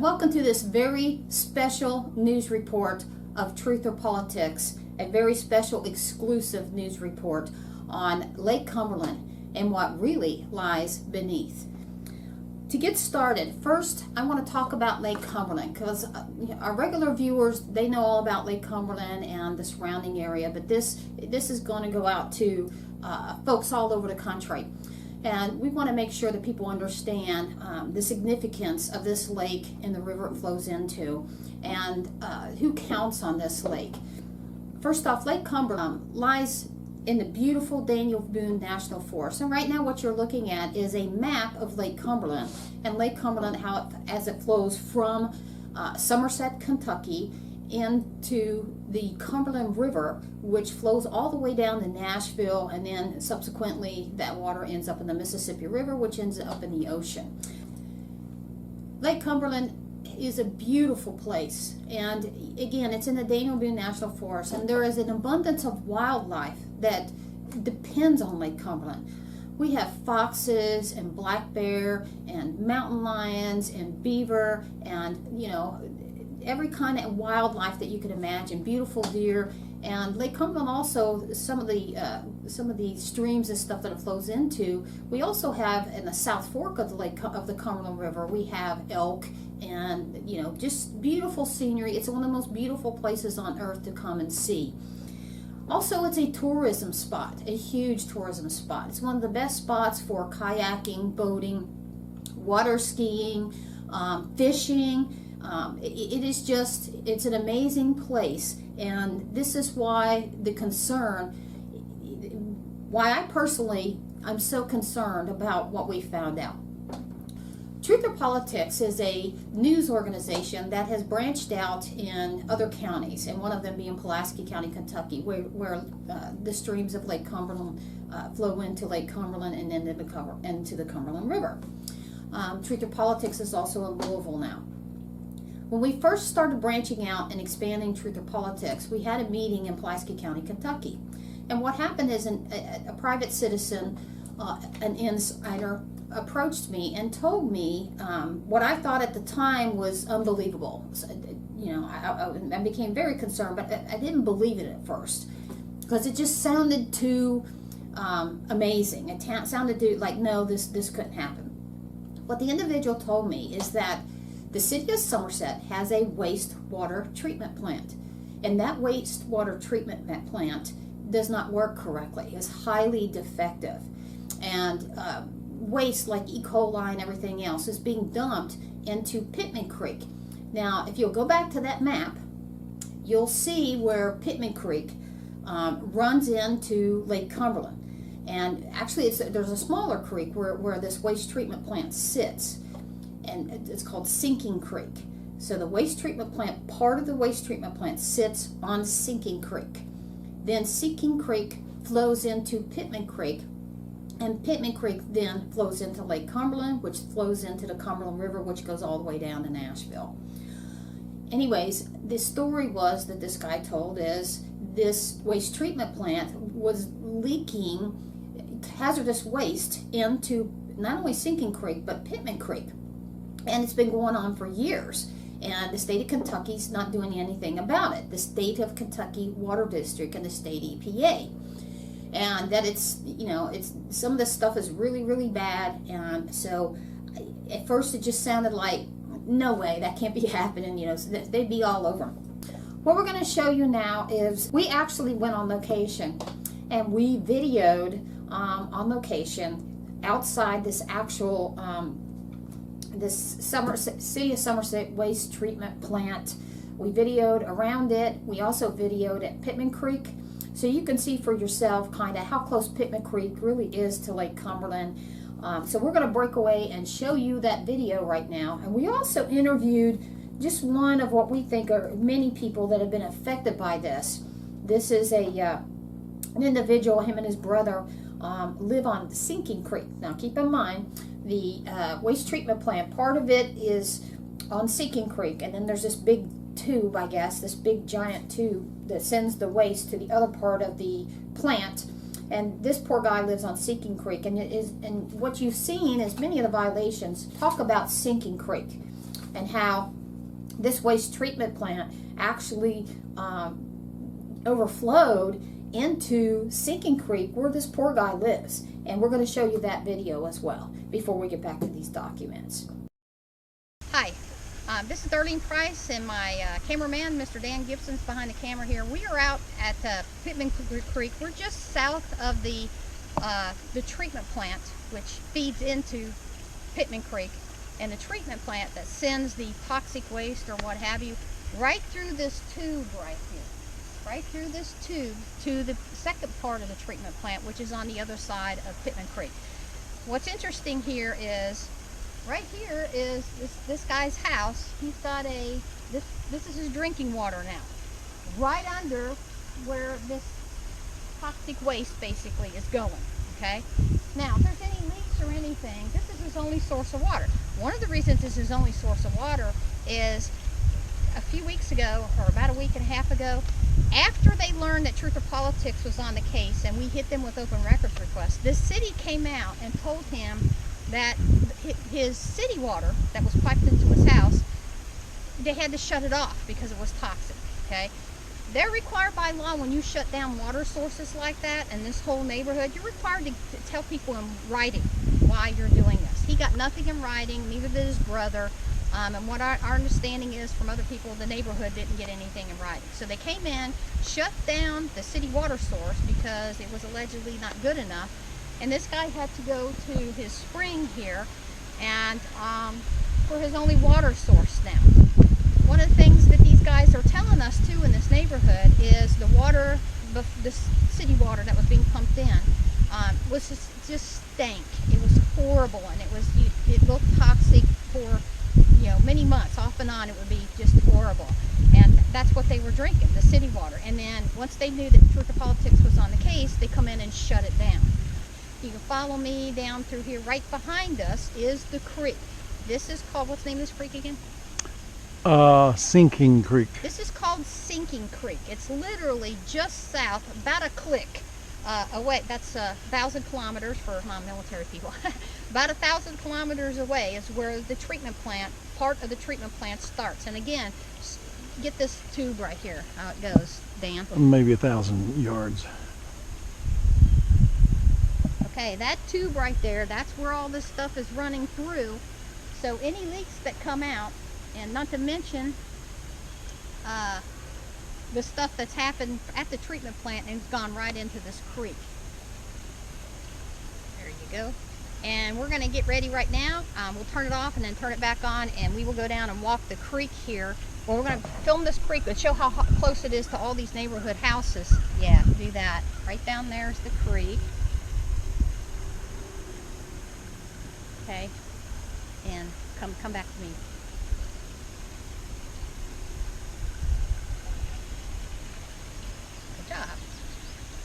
Welcome to this very special news report of Truth or Politics, a very special exclusive news report on Lake Cumberland and what really lies beneath. To get started, first I want to talk about Lake Cumberland because our regular viewers, they know all about Lake Cumberland and the surrounding area, but this is going to go out to folks all over the country. And we want to make sure that people understand the significance of this lake and the river it flows into, and who counts on this lake. First off, Lake Cumberland lies in the beautiful Daniel Boone National Forest. And right now what you're looking at is a map of Lake Cumberland. And Lake Cumberland, as it flows from Somerset, Kentucky, into the Cumberland River, which flows all the way down to Nashville, and then subsequently that water ends up in the Mississippi River, which ends up in the ocean. Lake Cumberland is a beautiful place, and again, it's in the Daniel Boone National Forest, and there is an abundance of wildlife that depends on Lake Cumberland. We have foxes and black bear and mountain lions and beaver and every kind of wildlife that you can imagine, beautiful deer. And Lake Cumberland also, some of the streams and stuff that it flows into, we also have in the South Fork of the Cumberland River, we have elk and just beautiful scenery. It's one of the most beautiful places on earth to come and see. Also, it's a tourism spot, a huge tourism spot. It's one of the best spots for kayaking, boating, water skiing, fishing. It's an amazing place, and this is why I personally, I'm so concerned about what we found out. Truth or Politics is a news organization that has branched out in other counties, and one of them being Pulaski County, Kentucky, where the streams of Lake Cumberland flow into Lake Cumberland and then into the Cumberland River. Truth or Politics is also in Louisville now. When we first started branching out and expanding Truth or Politics, we had a meeting in Pulaski County, Kentucky. And what happened is a private citizen, an insider, approached me and told me what I thought at the time was unbelievable. So, I became very concerned, but I didn't believe it at first because it just sounded too amazing. It sounded like, no, this couldn't happen. What the individual told me is that the city of Somerset has a wastewater treatment plant, and that wastewater treatment plant does not work correctly. It's highly defective, and waste like E. coli and everything else is being dumped into Pittman Creek. Now, if you'll go back to that map, you'll see where Pittman Creek runs into Lake Cumberland, and actually there's a smaller creek where this waste treatment plant sits. And it's called Sinking Creek. So the waste treatment plant, part of the waste treatment plant sits on Sinking Creek. Then Sinking Creek flows into Pitman Creek, and Pittman Creek then flows into Lake Cumberland, which flows into the Cumberland River, which goes all the way down to Nashville. Anyways, the story was that this guy told is this waste treatment plant was leaking hazardous waste into not only Sinking Creek, but Pittman Creek. And it's been going on for years, and the state of Kentucky's not doing anything about it. The state of Kentucky Water District and the state EPA, and that it's some of this stuff is really, really bad. And so at first it just sounded like, no way, that can't be happening. So they'd be all over. What we're going to show you now is we actually went on location, and we videoed on location outside this actual this City of Somerset Waste Treatment Plant. We videoed around it. We also videoed at Pittman Creek, so you can see for yourself kind of how close Pittman Creek really is to Lake Cumberland. So we're going to break away and show you that video right now. And we also interviewed just one of what we think are many people that have been affected by this. This is an individual, him and his brother live on Sinking Creek. Now keep in mind, the waste treatment plant, part of it is on Sinking Creek, and then there's this big tube, I guess, this big giant tube that sends the waste to the other part of the plant. And this poor guy lives on Sinking Creek, and what you've seen is many of the violations talk about Sinking Creek. and how this waste treatment plant actually overflowed into Sinking Creek where this poor guy lives. And we're going to show you that video as well before we get back to these documents. Hi, this is Darlene Price and my cameraman, Mr. Dan Gibson's behind the camera here. We are out at Pittman Creek. We're just south of the treatment plant, which feeds into Pittman Creek, and the treatment plant that sends the toxic waste or what have you right through this tube right here. Right through this tube to the second part of the treatment plant, which is on the other side of Pitman Creek. What's interesting here is, right here is this guy's house. He's got this is his drinking water now. Right under where this toxic waste basically is going, okay? Now, if there's any leaks or anything, this is his only source of water. One of the reasons this is his only source of water is a few weeks ago, or about a week and a half ago, after they learned that Truth or Politics was on the case and we hit them with open records requests, the city came out and told him that his city water that was piped into his house, they had to shut it off because it was toxic, okay? They're required by law, when you shut down water sources like that in this whole neighborhood, you're required to tell people in writing why you're doing this. He got nothing in writing, neither did his brother. And what our understanding is from other people, the neighborhood didn't get anything in writing. So they came in, shut down the city water source because it was allegedly not good enough. And this guy had to go to his spring here and for his only water source now. One of the things that these guys are telling us too in this neighborhood is the water, the city water that was being pumped in was just stank. It was horrible, and it looked toxic for many months off and on. It would be just horrible, and that's what they were drinking, the city water. And then once they knew that Truth or Politics was on the case, they come in and shut it down. You can follow me down through here. Right behind us is the creek. This is called, what's the name of this creek again? Sinking Creek. This is called Sinking Creek. It's literally just south, about a click away. That's 1,000 kilometers for non-military people. About 1,000 kilometers away is where the treatment plant, part of the treatment plant starts. And again, get this tube right here, how it goes, Dan. Maybe 1,000 yards. Okay, that tube right there, that's where all this stuff is running through. So any leaks that come out, and not to mention the stuff that's happened at the treatment plant and has gone right into this creek. There you go. And we're going to get ready right now. We'll turn it off and then turn it back on, and we will go down and walk the creek here. Well, we're going to film this creek and show how close it is to all these neighborhood houses. Yeah, do that. Right down there is the creek. Okay, and come back to me. Good job.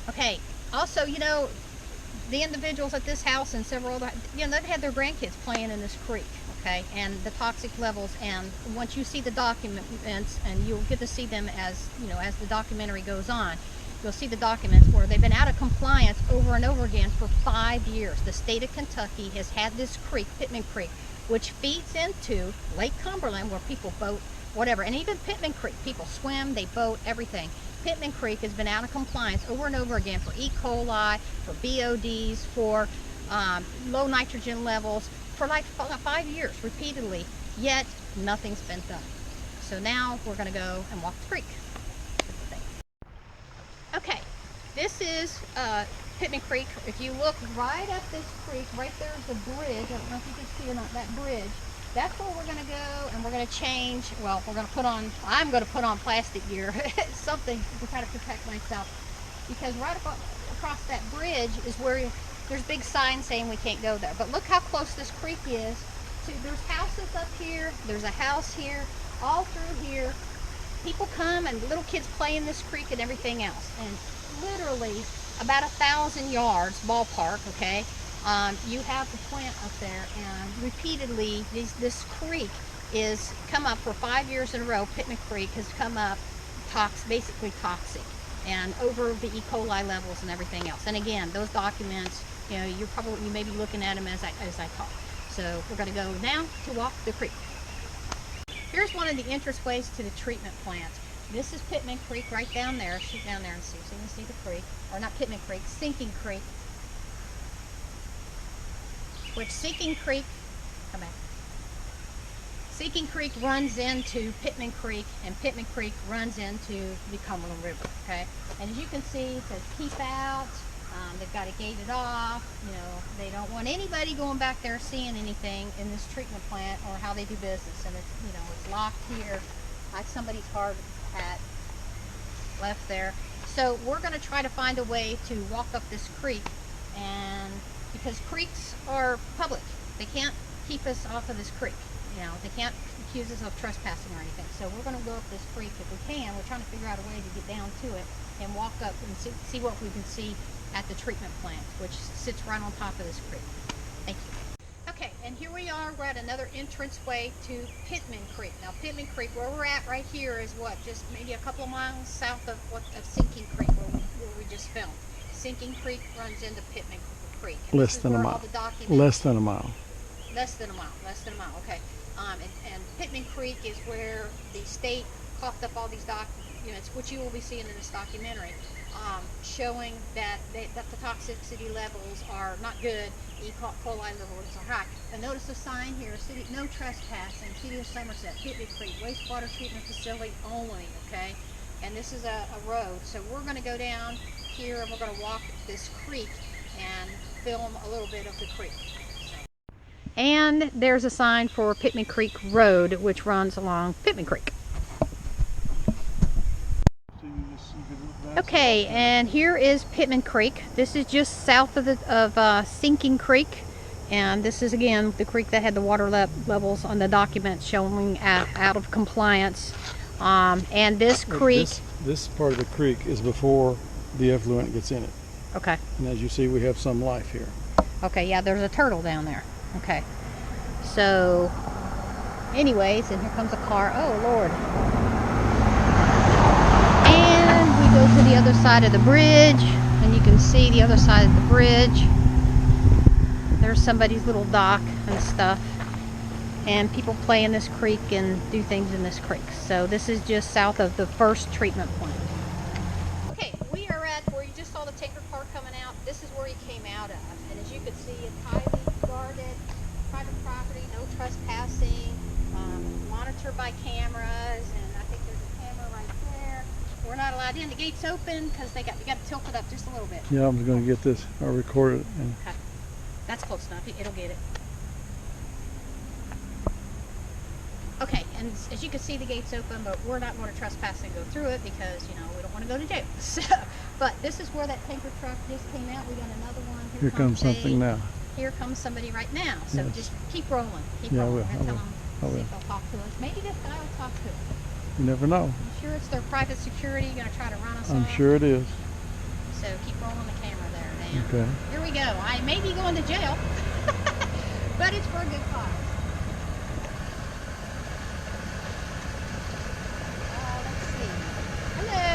Okay, also, the individuals at this house and several other, they've had their grandkids playing in this creek, okay, and the toxic levels. And once you see the documents, and you'll get to see them as the documentary goes on, you'll see the documents where they've been out of compliance over and over again for 5 years. The state of Kentucky has had this creek, Pitman Creek, which feeds into Lake Cumberland, where people boat, whatever, and even Pitman Creek, people swim, they boat, everything. Pitman Creek has been out of compliance over and over again for E. coli, for BODs, for low nitrogen levels, for like 5 years, repeatedly, yet nothing's been done. So now we're going to go and walk the creek. Okay, this is Pitman Creek. If you look right up this creek, right there's the bridge. I don't know if you can see or not, that bridge. That's where we're going to go, and we're going to change. Well, I'm going to put on plastic gear, something to try to protect myself. Because right across that bridge is where there's big signs saying we can't go there. But look how close this creek is. There's houses up here, there's a house here, all through here. People come and little kids play in this creek and everything else. And literally about 1,000 yards, ballpark, okay, you have the plant up there, and repeatedly this creek is come up for 5 years in a row. Pitman Creek has come up basically toxic, and over the E. coli levels and everything else. And again, those documents, you may be looking at them as I talk. So we're going to go now to walk the creek. here's one of the entranceways to the treatment plant. This is Pittman Creek right down there. Shoot down there and see. So you can see the creek. Or not Pittman Creek, Sinking Creek. Which Sinking Creek, come back. Sinking Creek runs into Pitman Creek, and Pittman Creek runs into the Cumberland River, okay? And as you can see, it says keep out. They've got it gated off. You know, they don't want anybody going back there seeing anything in this treatment plant or how they do business. And it's, you know, it's locked here. Like somebody's hard hat left there. So we're going to try to find a way to walk up this creek, and because creeks are public, they can't keep us off of this creek. You know, they can't accuse us of trespassing or anything. So we're going to go up this creek if we can. We're trying to figure out a way to get down to it and walk up and see what we can see at the treatment plant, which sits right on top of this creek. Thank you. Okay, and here we are. We're at another entranceway to Pitman Creek. Now, Pittman Creek, where we're at right here, is what, just maybe a couple of miles south of Sinking Creek, where we just filmed. Sinking Creek runs into Pittman Creek. Less than a mile. Less than a mile. Less than a mile. Less than a mile. Okay. And Pittman Creek is where the state coughed up all these documents, which you will be seeing in this documentary, showing that the toxicity levels are not good. E. coli levels are high. And notice the sign here: "City, no trespassing. City of Somerset, Pitman Creek, wastewater treatment facility only." Okay. And this is a road, so we're going to go down here and we're going to walk this creek and film a little bit of the creek. And there's a sign for Pitman Creek Road, which runs along Pitman Creek. Okay, and here is Pitman Creek. This is just south of Sinking Creek, and this is again the creek that had the water levels on the document showing out of compliance. And this creek, this part of the creek is before the effluent gets in it. Okay. And as you see, we have some life here. Okay, yeah, there's a turtle down there. Okay. So, anyways, and here comes a car. Oh, Lord. And we go to the other side of the bridge, and you can see the other side of the bridge. There's somebody's little dock and stuff. And people play in this creek and do things in this creek. So this is just south of the first treatment plant. Okay, we are at where you just saw the tanker car coming out. This is where he came out of. And as you can see, it's highly guarded, private property, no trespassing, monitored by cameras, and I think there's a camera right there. We're not allowed in. The gate's open because we got to tilt it up just a little bit. Yeah, I'm going to get this. I'll record it. And okay, that's close enough. It'll get it. Okay, and as you can see, the gate's open, but we're not going to trespass and go through it because, you know, we don't want to go to jail. So, but this is where that tanker truck just came out. We got another one. Here comes something now. Here comes somebody right now. So yes. Just keep rolling. Keep yeah, rolling. I will. See if they'll talk to us. Maybe this guy will talk to us. You never know. I'm sure it's their private security going to try to run us off. I'm sure it is. So keep rolling the camera there, Dan. Okay. Here we go. I may be going to jail, but it's for a good cause. Let's see. Hello.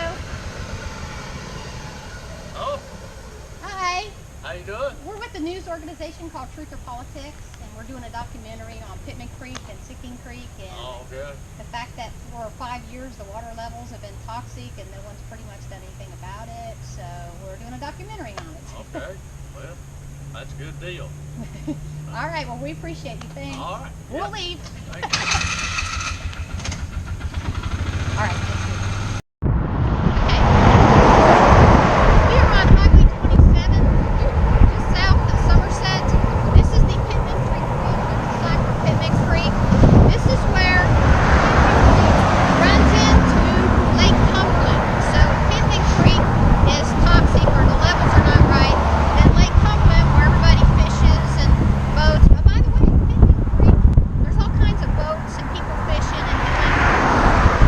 Oh, Hi. how you doing? We're with a news organization called Truth or Politics, and we're doing a documentary on Pittman Creek and Sinking Creek, and Oh, okay. the fact that for 5 years the water levels have been toxic and no one's pretty much done anything about it, so we're doing a documentary on it. Okay. Well, that's a good deal. All right, well, we appreciate you. Thanks. All right. We'll Yeah. leave. Thank you. All right, thank you. We are on Highway 27, just south of Somerset. This is the Pitman Creek Bridge. There's a sign for Pitman Creek. This is where runs into Lake Cumberland. So Pitman Creek is toxic, or the levels are not right. Then Lake Cumberland, where everybody fishes and boats. Oh, by the way, Pitman Creek, there's all kinds of boats and people fishing and doing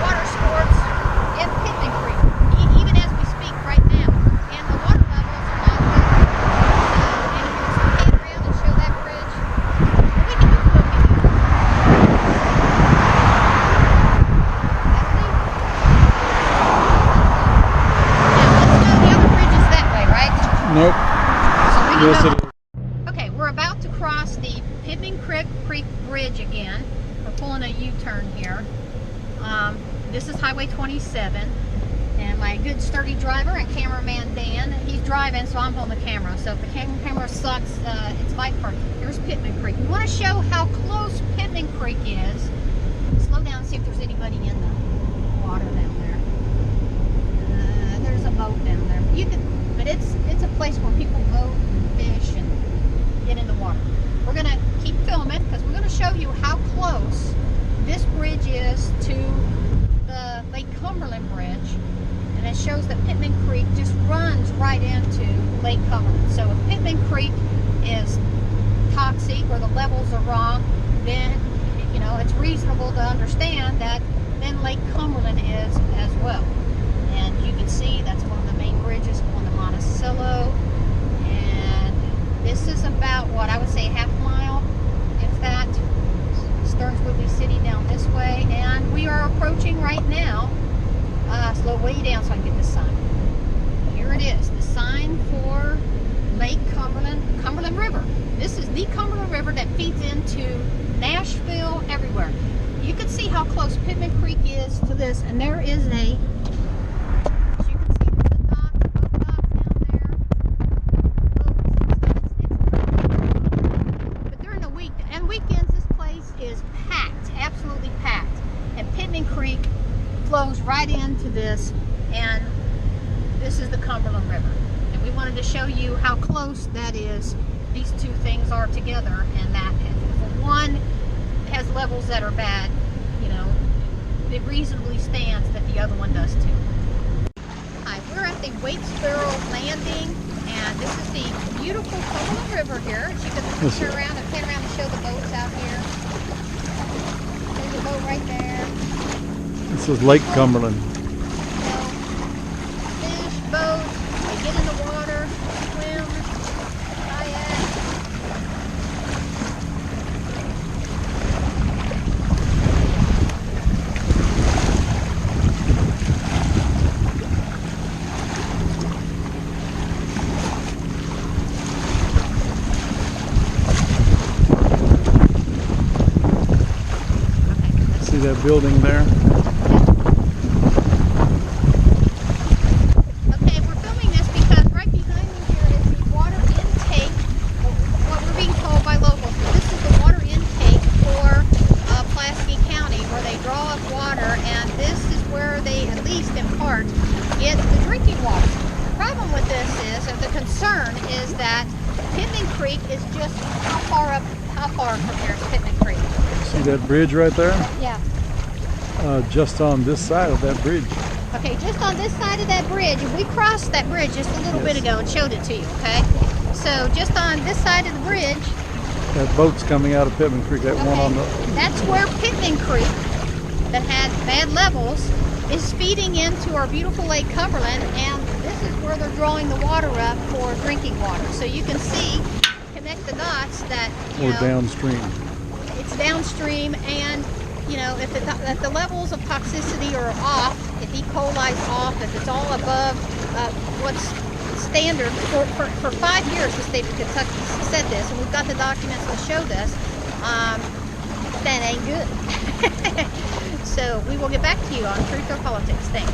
water sports in Pitman Creek, even as we speak right now. And the water levels are not good. And if you pan around and show that bridge, we can move over here. Now let's go the other bridges that way, right? Nope. So we can Yes, go. it is. Okay, we're about to cross the Pitman Creek Bridge again. We're pulling a U-turn here. this is Highway 27. And my good sturdy driver and cameraman Dan, he's driving, so I'm holding the camera. So if the camera sucks, it's my part. Here's Pittman Creek. We want to show how close Pittman Creek is. Slow down and see if there's anybody in the water down there. There's a boat down there. But it's a place where people boat and fish and get in the water. We're gonna keep filming because we're gonna show you how close this bridge is to the Lake Cumberland Bridge. And it shows that Pitman Creek just runs right into Lake Cumberland. So if Pitman Creek is toxic or the levels are wrong, then it's reasonable to understand that then Lake Cumberland is as well. And you can see that's one of the main bridges going to Monticello. And this is about, what I would say, half a mile, if that. Stearns Woodley City down this way. And we are approaching right now. Slow way down so I can get this sign. Here it is, the sign for Lake Cumberland River. This is the Cumberland River that feeds into Nashville, everywhere. You can see how close Pitman Creek is to this, and there is as you can see, there's a dock, boat dock down there. But during the week and weekends, this place is packed, absolutely packed. And Pitman Creek flows right into this, and this is the Cumberland River. And we wanted to show you how close that is, these two things are together, and that if one has levels that are bad, it reasonably stands that the other one does too. Hi, we're at the Waitsboro Landing, and this is the beautiful Cumberland River here. You can turn around and pan around and show the boats out here. There's a boat right there. This is Lake Cumberland. Fish, boats, they get in the water, swim, kayak. See that building there? Get the drinking water. The problem with this is, or the concern is that Pitman Creek is just how far from here is Pitman Creek? See that bridge right there? Yeah. Just on this side of that bridge. Okay, just on this side of that bridge, and we crossed that bridge just a little bit ago and showed it to you, okay? So just on this side of the bridge. That boat's coming out of Pitman Creek, that one on the... That's where Pitman Creek, that had bad levels, is feeding into our beautiful Lake Cumberland, and this is where they're drawing the water up for drinking water. So you can see, connect the dots that, Or downstream. It's downstream, and if the levels of toxicity are off, if E. coli's off, if it's all above what's standard, for 5 years the state of Kentucky said this, and we've got the documents to show this, that ain't good. So we will get back to you on Truth or Politics. Thanks.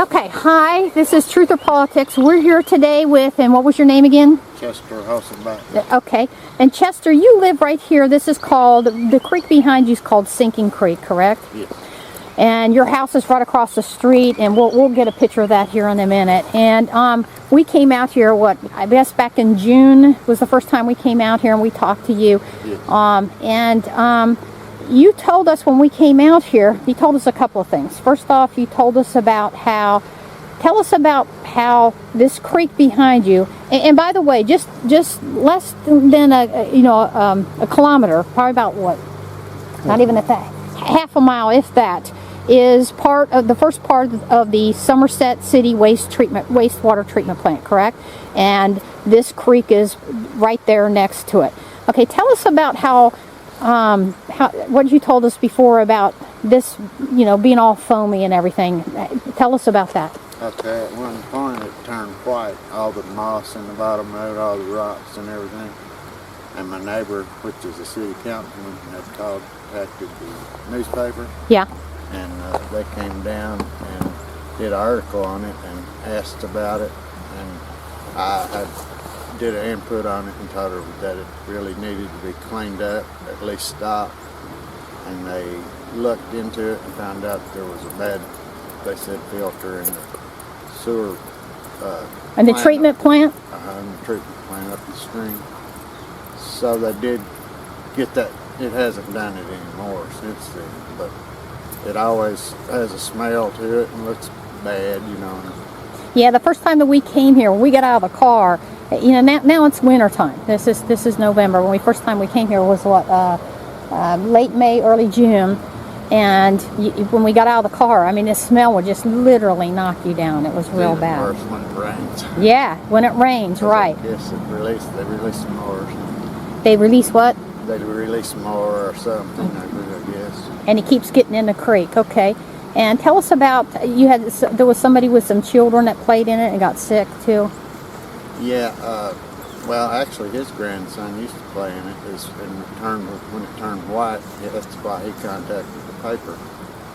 Okay, hi, this is Truth or Politics. We're here today with, and what was your name again? Chester Hasselback. Okay, and Chester, you live right here. This is called, the creek behind you is called Sinking Creek, correct? Yes. And your house is right across the street, and we'll get a picture of that here in a minute. And we came out here, I guess back in June was the first time we came out here and we talked to you. Yes. You told us when we came out here, you told us a couple of things. First off, you told us about tell us about how this creek behind you, and by the way, just less than a kilometer, probably about what? Not even at that, half a mile, if that, is part of the first part of the Somerset City Wastewater Treatment Plant, correct? And this creek is right there next to it. Okay, tell us about what you told us before about this, being all foamy and everything. Tell us about that. Okay, at one point it turned white, all the moss in the bottom of it, all the rocks and everything. And my neighbor, which is a city councilman, had contacted the newspaper. Yeah. and they came down and did an article on it and asked about it, and I did an input on it and told her that it really needed to be cleaned up, at least stopped. And they looked into it and found out there was a bad, they said, filter in the sewer. And the treatment plant? In the treatment plant up the stream. So they did get that. It hasn't done it anymore since then, but it always has a smell to it and looks bad, you know. Yeah, the first time that we came here, when we got out of the car, you know, now it's winter time. This is November. When first time we came here was what, late May, early June, and when we got out of the car, I mean, the smell would just literally knock you down. It was real bad. Worse when it rains. Yeah, when it rains, right. Yes, they release more. They release what? They release more or something, I guess. And it keeps getting in the creek. Okay. And tell us about, there was somebody with some children that played in it and got sick too. Yeah, well, actually, his grandson used to play in it. When it turned white, that's why he contacted the paper,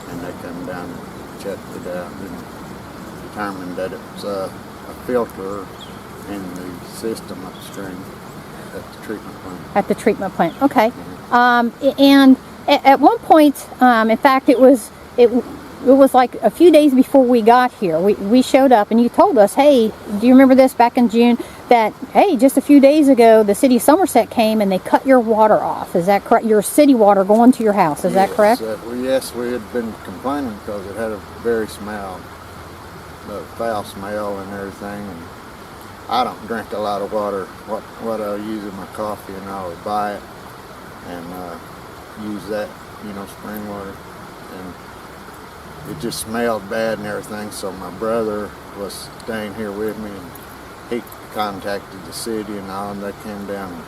and they come down and checked it out and determined that it was a filter in the system upstream at the treatment plant. At the treatment plant, okay. And at one point, in fact, it was like a few days before we got here. We showed up and you told us, hey, do you remember this back in June? That, hey, just a few days ago, the city of Somerset came and they cut your water off. Is that correct? Your city water going to your house. Is that correct? Yes, we had been complaining because it had a very foul smell and everything. And I don't drink a lot of water. What I use in my coffee, and I would buy it and use that, you know, spring water. And it just smelled bad and everything, so my brother was staying here with me, and he contacted the city and all, and they came down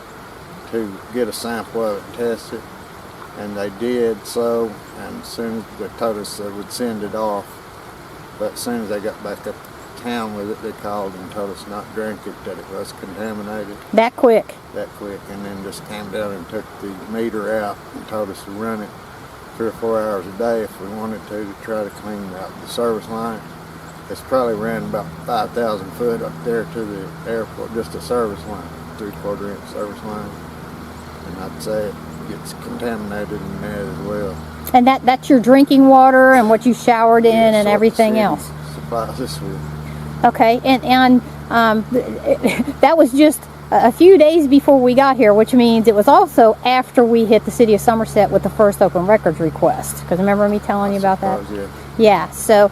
to get a sample of it and test it, and they did so, and as soon as they told us they would send it off, but as soon as they got back up to town with it, they called and told us not to drink it, that it was contaminated. That quick? That quick, and then just came down and took the meter out and told us to run it 3 or 4 hours a day if we wanted to try to clean out the service line. It's probably ran about 5,000 foot up there to the airport, just a service line, 3/4 inch service line. And I'd say it gets contaminated in that as well. And that's your drinking water and what you showered in and everything else? Supplies us with. Okay, and that was just a few days before we got here, which means it was also after we hit the city of Somerset with the first open records request. Because remember me telling you about that? Yeah. So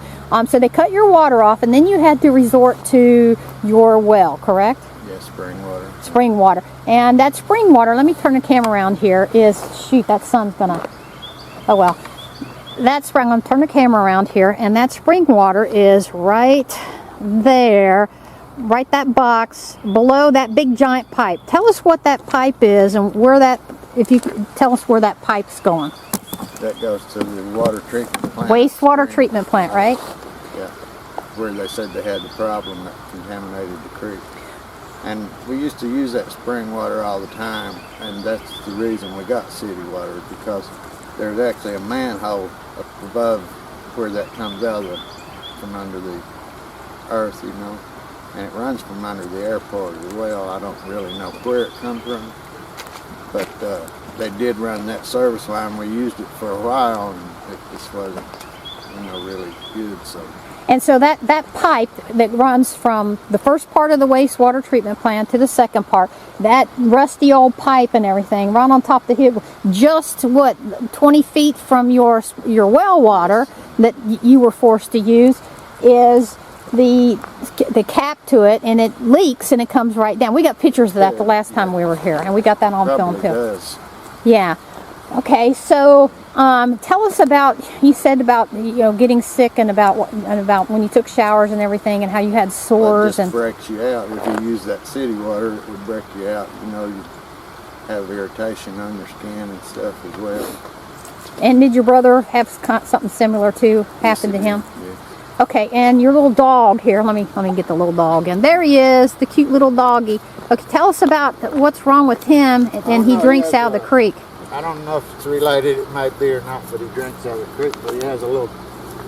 they cut your water off, and then you had to resort to your well, correct? Yes, spring water. Spring water. And that spring water, let me turn the camera around here, shoot, that sun's gonna, oh well. I'm gonna turn the camera around here, and that spring water is right there, right that box below that big giant pipe. Tell us what that pipe is and where that, if you could tell us where that pipe's going. That goes to the water treatment plant. Wastewater treatment plant, right? Yeah, where they said they had the problem that contaminated the creek. And we used to use that spring water all the time, and that's the reason we got city water, because there's actually a manhole up above where that comes out from under the earth, you know, and it runs from under the airport as well. I don't really know where it comes from, but they did run that service line. We used it for a while, and it just wasn't, you know, really good. And so that pipe that runs from the first part of the wastewater treatment plant to the second part, that rusty old pipe and everything, right on top of the hill, just what, 20 feet from your well water that you were forced to use, is the cap to it, and it leaks and it comes right down. We got pictures of that the last time we were here, and we got that on film too. Does. Yeah. Okay, so tell us about, you said about, you know, getting sick and about when you took showers and everything, and how you had sores. It just breaks you out. If you use that city water, it would break you out. You know, you have irritation on your skin and stuff as well. And did your brother have something similar to happen to him? Yeah. Okay, and your little dog here, let me get the little dog in. There he is, the cute little doggy. Okay, tell us about what's wrong with him, and he drinks out of the creek. I don't know if it's related, it might be or not, but he drinks out of the creek, but he has a little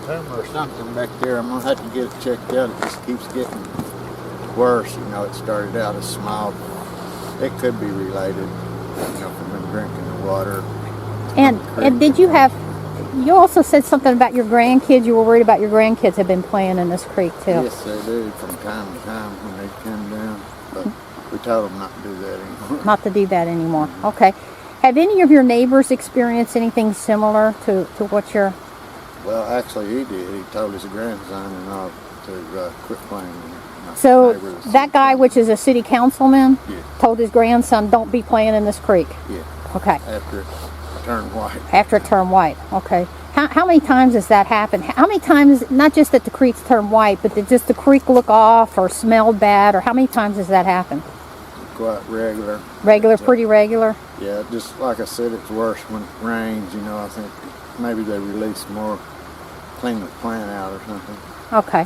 tumor or something back there. I'm gonna have to get it checked out. It just keeps getting worse. You know, it started out as small. It could be related, you know, from him drinking the water. And did you have, you also said something about your grandkids, you were worried about your grandkids have been playing in this creek too. Yes, they do from time to time when they come down, but we told them not to do that anymore. Not to do that anymore. Okay. Have any of your neighbors experienced anything similar to what you're... Well, actually he did. He told his grandson and all to quit playing. So that guy, which is a city councilman, yeah, told his grandson, don't be playing in this creek. Yeah. Okay. After it turned white. After it turned white. Okay. How many times has that happened? How many times, not just that the creeks turn white, but that just the creek look off or smelled bad, or how many times has that happened? Quite regular. Regular, pretty regular? Yeah, just like I said, it's worse when it rains, you know. I think maybe they release more, clean the plant out or something. Okay.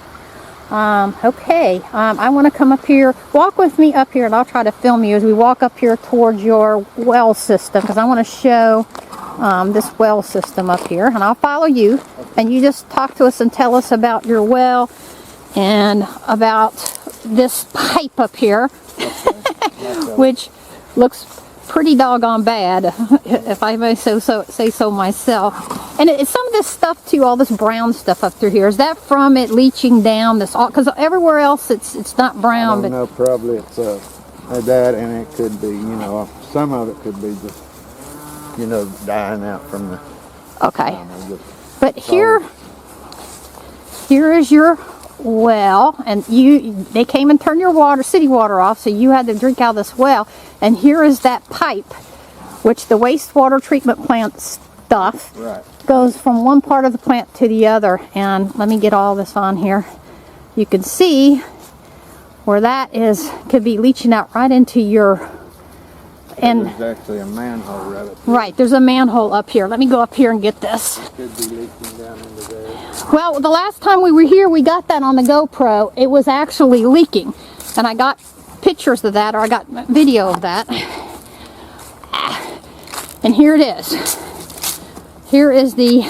I want to come up here, walk with me up here, and I'll try to film you as we walk up here towards your well system, because I want to show this well system up here, and I'll follow you, and you just talk to us and tell us about your well and about this pipe up here, which looks pretty doggone bad, if I may say so myself. And it's some of this stuff too, all this brown stuff up through here. Is that from it leaching down this? Because everywhere else it's not brown. I don't know, probably it's that, and it could be, you know, some of it could be just, you know, dying out from the. Okay. But here is your well, and they came and turned your city water off, so you had to drink out of this well. And here is that pipe, which the wastewater treatment plant stuff goes from one part of the plant to the other. And let me get all this on here. You can see where that could be leaching out right into your. And there's actually a manhole right up there. Right, there's a manhole up here. Let me go up here and get this. It could be leaking down into there. Well, the last time we were here, we got that on the GoPro. It was actually leaking, and I got pictures of that, or I got video of that. And here it is. Here is the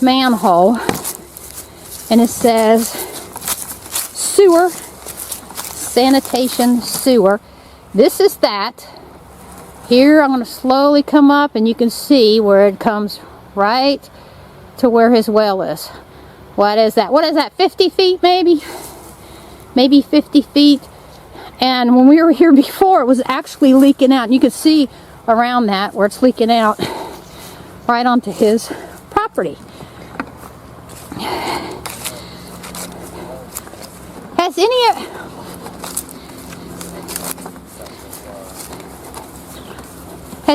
manhole, and it says sewer, sanitation sewer. This is that. Here I'm going to slowly come up, and you can see where it comes right to where his well is. What is that? What is that, 50 feet maybe? Maybe 50 feet. And when we were here before, it was actually leaking out. And you can see around that where it's leaking out right onto his property. Has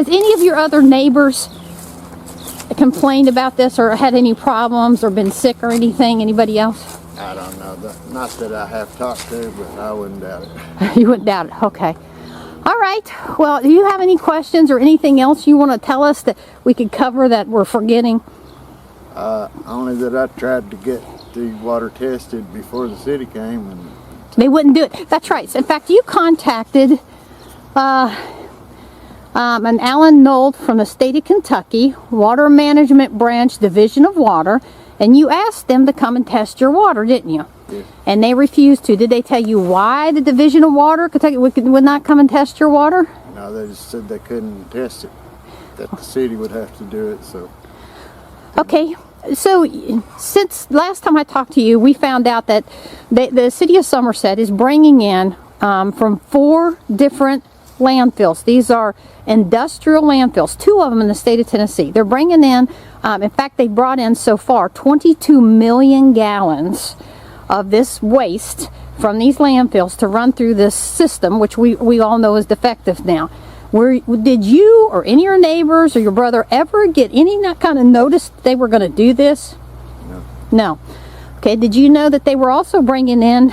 any of your other neighbors complained about this, or had any problems, or been sick or anything? Anybody else? I don't know. Not that I have talked to, but I wouldn't doubt it. You wouldn't doubt it. Okay. All right. Well, do you have any questions or anything else you want to tell us that we could cover that we're forgetting? Only that I tried to get the water tested before the city came, and they wouldn't do it. That's right. In fact, you contacted an Alan Nold from the state of Kentucky, Water Management Branch, Division of Water, and you asked them to come and test your water, didn't you? yes. And they refused to. Did they tell you why the Division of Water, Kentucky, would not come and test your water? No, they just said they couldn't test it, that the city would have to do it, so. Okay. So, since last time I talked to you, we found out that the city of Somerset is bringing in from 4 different landfills. These are industrial landfills, 2 of them in the state of Tennessee. They're bringing in, in fact, they brought in so far 22 million gallons of this waste from these landfills to run through this system, which we all know is defective now. Did you or any of your neighbors or your brother ever get any kind of notice that they were going to do this? No. No. Okay, did you know that they were also bringing in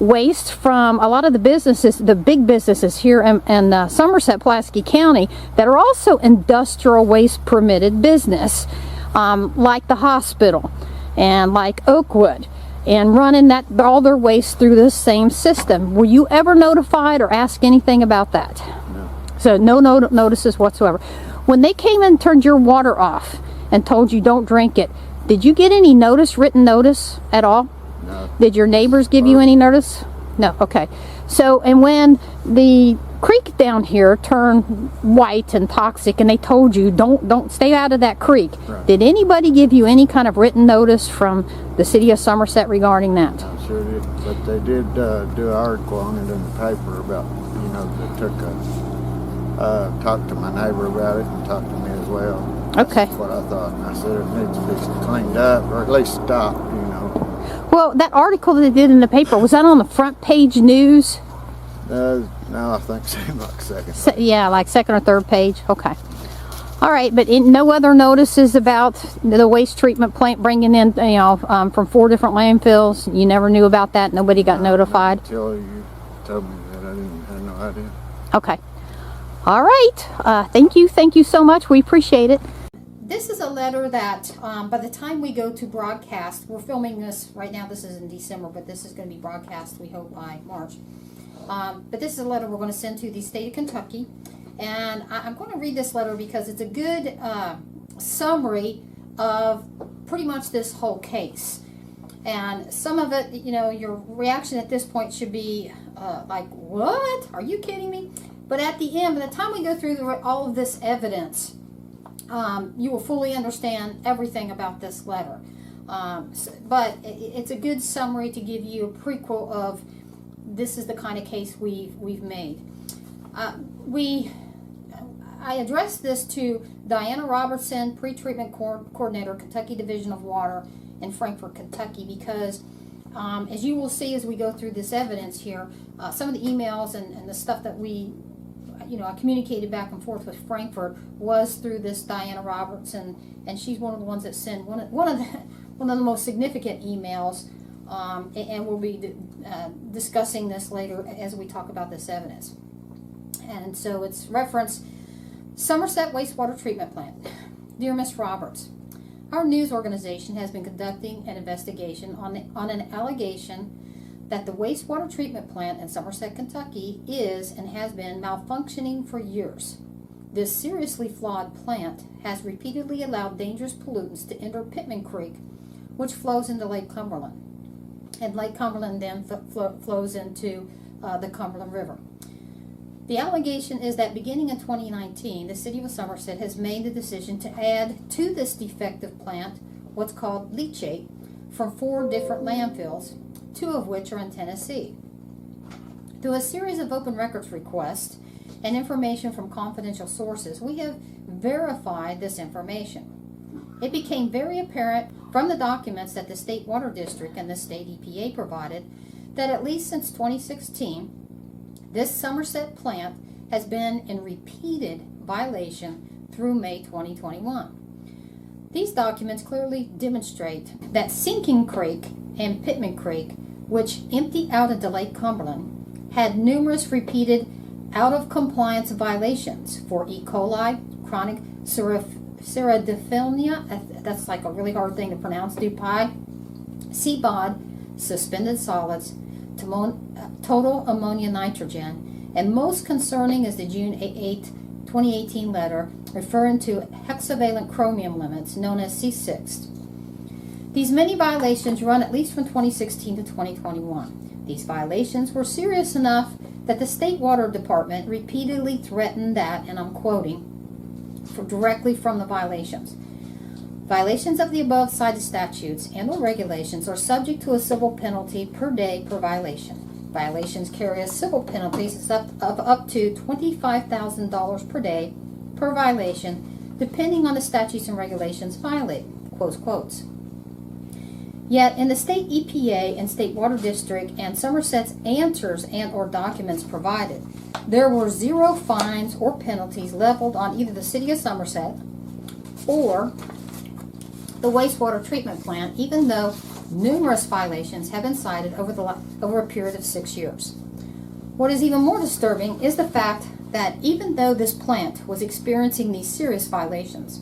waste from a lot of the businesses, the big businesses here in Somerset, Pulaski County, that are also industrial waste permitted business, like the hospital and like Oakwood, and running all their waste through this same system? Were you ever notified or asked anything about that? No. So no notices whatsoever. When they came and turned your water off and told you don't drink it, did you get any notice, written notice at all? No. Did your neighbors give you any notice? No. Okay. So, and when the creek down here turned white and toxic and they told you don't stay out of that creek, Right. did anybody give you any kind of written notice from the city of Somerset regarding that? I sure did. But they did do an article on it in the paper about, they took talked to my neighbor about it and talked to me as well. Okay. That's what I thought. And I said it needs to be cleaned up or at least stopped, Well, that article that they did in the paper, was that on the front page news? No, I think so, like second. Yeah, like second or third page. Okay. All right, but no other notices about the waste treatment plant bringing in, from 4 different landfills? You never knew about that? Nobody got notified? Until you told me that, I had no idea. Okay. All right. Thank you so much. We appreciate it. This is a letter that by the time we go to broadcast, we're filming this right now, this is in December, but this is going to be broadcast, we hope, by March. But this is a letter we're going to send to the state of Kentucky. And I'm going to read this letter because it's a good summary of pretty much this whole case. And some of it, your reaction at this point should be like, what? Are you kidding me? But at the end, by the time we go through all of this evidence, you will fully understand everything about this letter. But it's a good summary to give you a prequel of this is the kind of case we've made. I addressed this to Diana Robertson, pre-treatment coordinator, Kentucky Division of Water in Frankfort, Kentucky, because as you will see as we go through this evidence here, some of the emails and the stuff that I communicated back and forth with Frankfort was through this Diana Robertson, and she's one of the ones that sent one of the most significant emails, and we'll be discussing this later as we talk about this evidence. And so it's referenced Somerset Wastewater Treatment Plant. Dear Ms. Roberts, our news organization has been conducting an investigation on an allegation that the wastewater treatment plant in Somerset, Kentucky is and has been malfunctioning for years. This seriously flawed plant has repeatedly allowed dangerous pollutants to enter Pittman Creek, which flows into Lake Cumberland. And Lake Cumberland then flows into the Cumberland River. The allegation is that beginning in 2019, the city of Somerset has made the decision to add to this defective plant what's called leachate from 4 different landfills, 2 of which are in Tennessee. Through a series of open records requests and information from confidential sources, we have verified this information. It became very apparent from the documents that the State Water District and the State EPA provided that at least since 2016, this Somerset plant has been in repeated violation through May 2021. These documents clearly demonstrate that Sinking Creek and Pitman Creek, which empty out into Lake Cumberland, had numerous repeated out-of-compliance violations for E. coli, chronic ceridophilia, that's like a really hard thing to pronounce, DUPI, CBOD, suspended solids, total ammonia nitrogen, and most concerning is the June 8, 2018 letter referring to hexavalent chromium limits known as C6. These many violations run at least from 2016 to 2021. These violations were serious enough that the State Water Department repeatedly threatened that, and I'm quoting directly from the violations, violations of the above cited statutes and or regulations are subject to a civil penalty per day per violation. Violations carry a civil penalties of up to $25,000 per day per violation, depending on the statutes and regulations violated. Close quotes. Yet, in the state EPA and State Water District and Somerset's answers and or documents provided, there were 0 fines or penalties leveled on either the City of Somerset or the wastewater treatment plant, even though numerous violations have been cited over a period of 6 years. What is even more disturbing is the fact that even though this plant was experiencing these serious violations,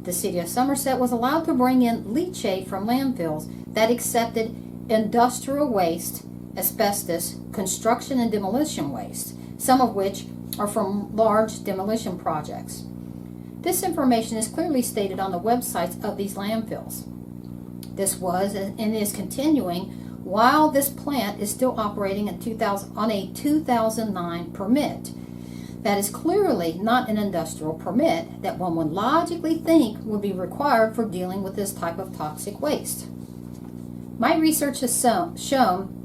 the City of Somerset was allowed to bring in leachate from landfills that accepted industrial waste, asbestos, construction and demolition waste, some of which are from large demolition projects. This information is clearly stated on the websites of these landfills. This was and is continuing while this plant is still operating on a 2009 permit. That is clearly not an industrial permit that one would logically think would be required for dealing with this type of toxic waste. My research has shown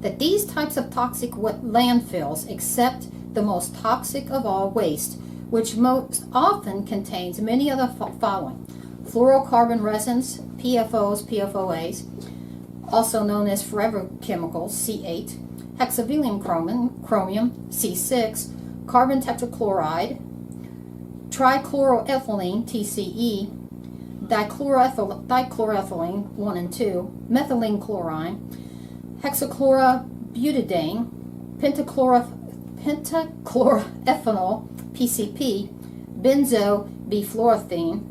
that these types of toxic landfills accept the most toxic of all waste, which most often contains many of the following: fluorocarbon resins, PFOs, PFOAs, also known as forever chemicals, C8, hexavalent chromium, C6, carbon tetrachloride, trichloroethylene, TCE, dichloroethylene 1 and 2, methylene chlorine, hexachlorobutadiene, pentachlorophenol, PCP, benzobifluorethene,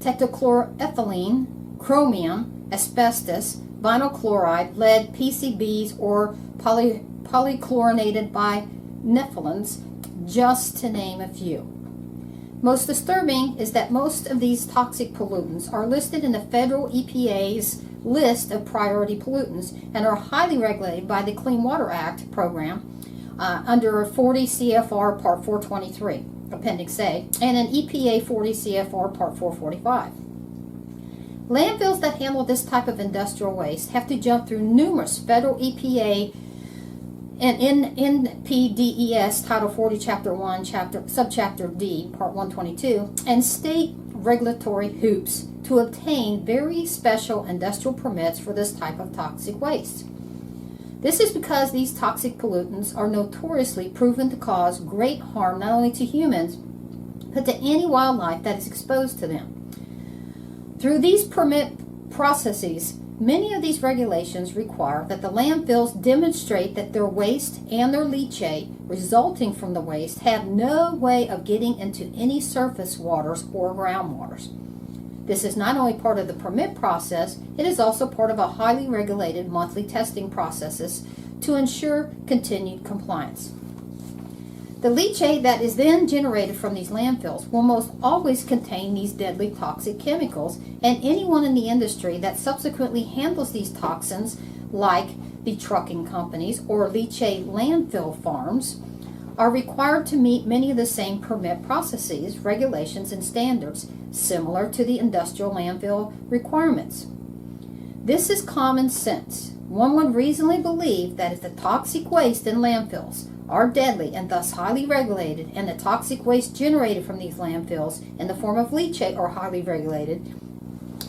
tetrachloroethylene, chromium, asbestos, vinyl chloride, lead, PCBs, or polychlorinated biphenyls, just to name a few. Most disturbing is that most of these toxic pollutants are listed in the federal EPA's list of priority pollutants and are highly regulated by the Clean Water Act program under 40 CFR Part 423, Appendix A, and an EPA 40 CFR Part 445. Landfills that handle this type of industrial waste have to jump through numerous federal EPA and NPDES Title 40, Chapter 1, Subchapter D, Part 122, and state regulatory hoops to obtain very special industrial permits for this type of toxic waste. This is because these toxic pollutants are notoriously proven to cause great harm not only to humans, but to any wildlife that is exposed to them. Through these permit processes, many of these regulations require that the landfills demonstrate that their waste and their leachate resulting from the waste have no way of getting into any surface waters or groundwaters. This is not only part of the permit process, it is also part of a highly regulated monthly testing processes to ensure continued compliance. The leachate that is then generated from these landfills will most always contain these deadly toxic chemicals, and anyone in the industry that subsequently handles these toxins, like the trucking companies or leachate landfill farms, are required to meet many of the same permit processes, regulations, and standards similar to the industrial landfill requirements. This is common sense. One would reasonably believe that if the toxic waste in landfills are deadly and thus highly regulated, and the toxic waste generated from these landfills in the form of leachate are highly regulated,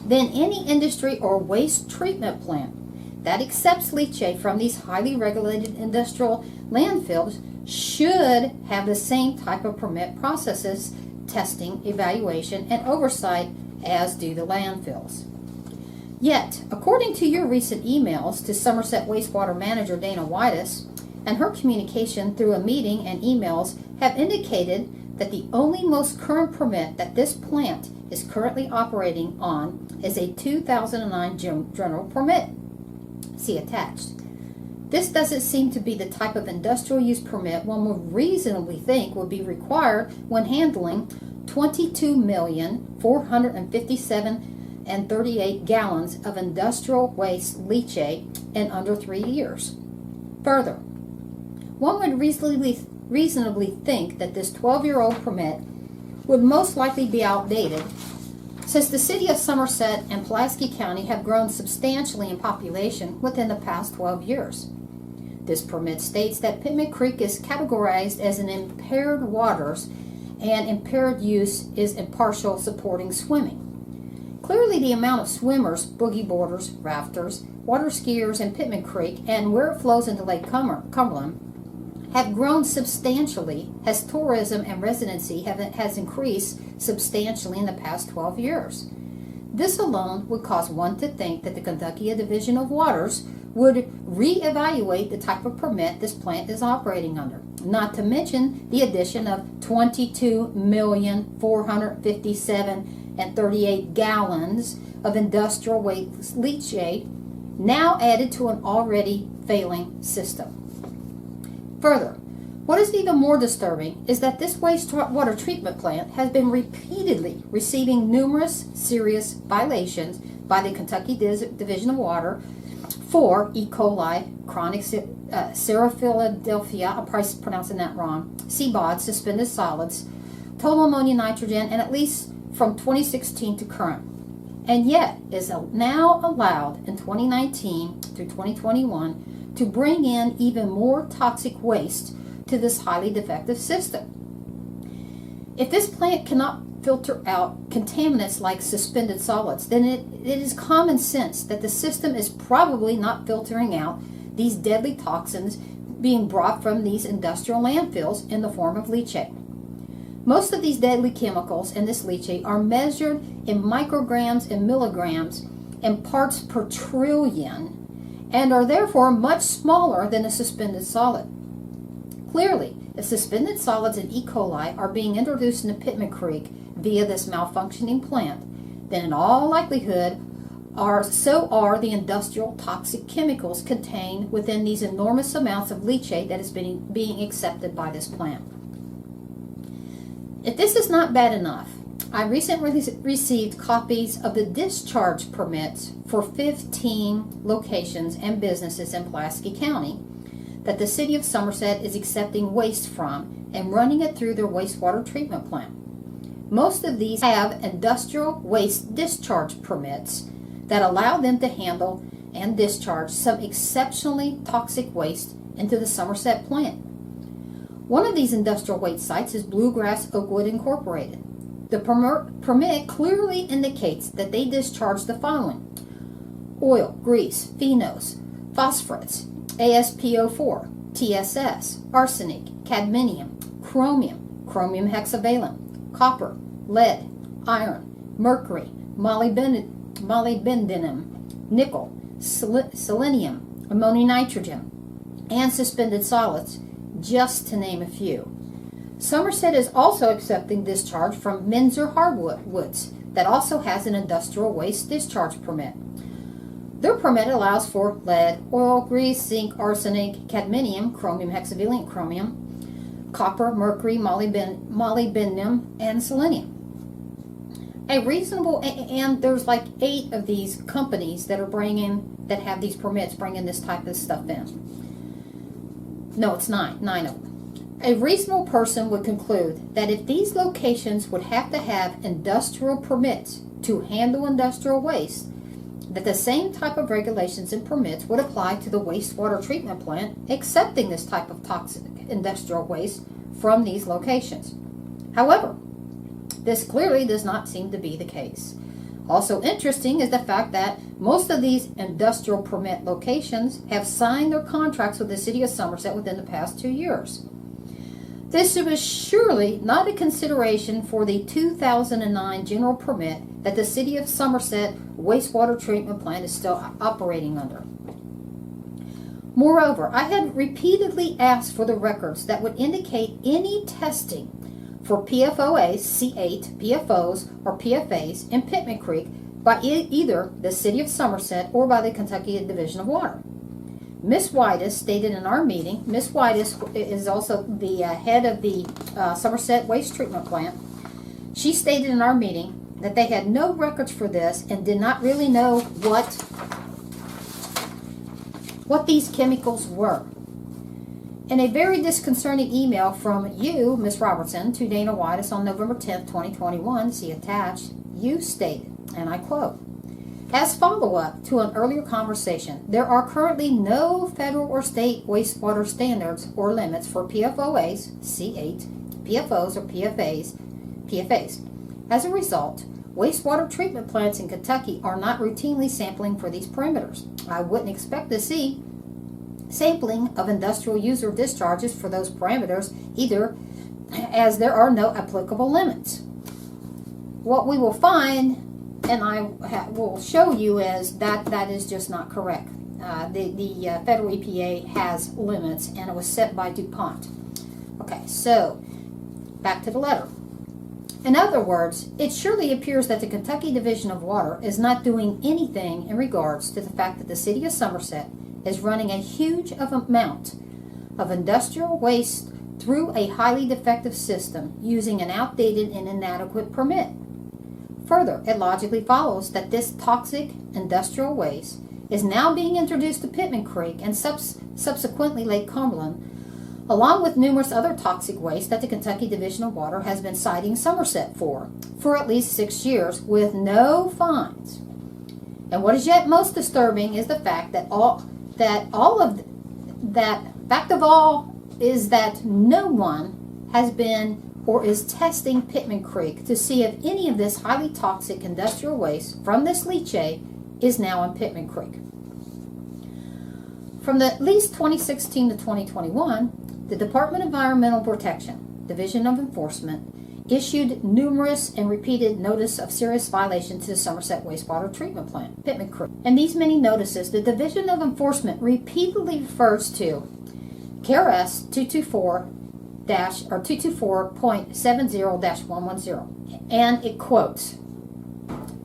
then any industry or waste treatment plant that accepts leachate from these highly regulated industrial landfills should have the same type of permit processes, testing, evaluation, and oversight as do the landfills. Yet, according to your recent emails to Somerset Wastewater Manager Dana Whitus, and her communication through a meeting and emails have indicated that the only most current permit that this plant is currently operating on is a 2009 general permit. See attached. This doesn't seem to be the type of industrial use permit one would reasonably think would be required when handling 22,457,038 gallons of industrial waste leachate in under 3 years. Further, one would reasonably think that this 12-year-old permit would most likely be outdated, since the city of Somerset and Pulaski County have grown substantially in population within the past 12 years. This permit states that Pittman Creek is categorized as an impaired waters and impaired use is impartial supporting swimming. Clearly, the amount of swimmers, boogie boarders, rafters, water skiers in Pitman Creek and where it flows into Lake Cumberland have grown substantially as tourism and residency has increased substantially in the past 12 years. This alone would cause one to think that the Kentucky Division of Waters would reevaluate the type of permit this plant is operating under, not to mention the addition of 22,457,038 gallons of industrial waste leachate now added to an already failing system. Further, What is even more disturbing is that this wastewater treatment plant has been repeatedly receiving numerous serious violations by the Kentucky Division of Water for E. coli, chronic Philadelphia, I'm probably pronouncing that wrong, CBOD, suspended solids, total ammonium nitrogen, and at least from 2016 to current. And yet is now allowed in 2019 through 2021 to bring in even more toxic waste to this highly defective system. If this plant cannot filter out contaminants like suspended solids, then it is common sense that the system is probably not filtering out these deadly toxins being brought from these industrial landfills in the form of leachate. Most of these deadly chemicals in this leachate are measured in micrograms and milligrams and parts per trillion, and are therefore much smaller than a suspended solid. Clearly, if suspended solids and E. coli are being introduced into Pittman Creek via this malfunctioning plant, then in all likelihood so are the industrial toxic chemicals contained within these enormous amounts of leachate that is being accepted by this plant. If this is not bad enough, I recently received copies of the discharge permits for 15 locations and businesses in Pulaski County that the city of Somerset is accepting waste from and running it through their wastewater treatment plant. Most of these have industrial waste discharge permits that allow them to handle and discharge some exceptionally toxic waste into the Somerset plant. One of these industrial waste sites is Bluegrass Oakwood Incorporated. The permit clearly indicates that they discharge the following: oil, grease, phenos, phosphorates, ASPO4, TSS, arsenic, cadmium, chromium hexavalent, copper, lead, iron, mercury, molybdenum, nickel, selenium, ammonium nitrogen, and suspended solids, just to name a few. Somerset is also accepting discharge from Minzer Hardwoods that also has an industrial waste discharge permit. Their permit allows for lead, oil, grease, zinc, arsenic, cadmium, chromium hexavalent, chromium, copper, mercury, molybdenum, and selenium. And there's like 8 of these companies that have these permits bringing this type of stuff in. No, it's 9 of them. A reasonable person would conclude that if these locations would have to have industrial permits to handle industrial waste, that the same type of regulations and permits would apply to the wastewater treatment plant accepting this type of toxic industrial waste from these locations. However, this clearly does not seem to be the case. Also interesting is the fact that most of these industrial permit locations have signed their contracts with the city of Somerset within the past 2 years. This was surely not a consideration for the 2009 general permit that the city of Somerset Wastewater Treatment Plant is still operating under. Moreover, I had repeatedly asked for the records that would indicate any testing for PFOAs, C8, PFOs, or PFAs in Pitman Creek by either the city of Somerset or by the Kentucky Division of Water. Ms. Whitus stated in our meeting, Ms. Whitus is also the head of the Somerset Waste Treatment Plant. She stated in our meeting that they had no records for this and did not really know what these chemicals were. In a very disconcerting email from you, Ms. Robertson, to Dana Whitus on November 10th, 2021, see attached, you stated, and I quote, "As follow-up to an earlier conversation, there are currently no federal or state wastewater standards or limits for PFOAs, C8, PFOs, or PFAs. As a result, wastewater treatment plants in Kentucky are not routinely sampling for these parameters. I wouldn't expect to see sampling of industrial user discharges for those parameters either, as there are no applicable limits. What we will find, and I will show you, is that is just not correct. The federal EPA has limits, and it was set by DuPont. Okay, so back to the letter. In other words, it surely appears that the Kentucky Division of Water is not doing anything in regards to the fact that the city of Somerset is running a huge amount of industrial waste through a highly defective system using an outdated and inadequate permit. Further, it logically follows that this toxic industrial waste is now being introduced to Pittman Creek and subsequently Lake Cumberland, along with numerous other toxic waste that the Kentucky Division of Water has been citing Somerset for at least 6 years with no fines. And what is yet most disturbing is the fact that is that no one has been or is testing Pittman Creek to see if any of this highly toxic industrial waste from this leachate is now in Pittman Creek. From at least 2016 to 2021, the Department of Environmental Protection, Division of Enforcement, issued numerous and repeated notice of serious violation to the Somerset Wastewater Treatment Plant, Pittman Creek. In these many notices, the Division of Enforcement repeatedly refers to KRS 224.70-110, and it quotes,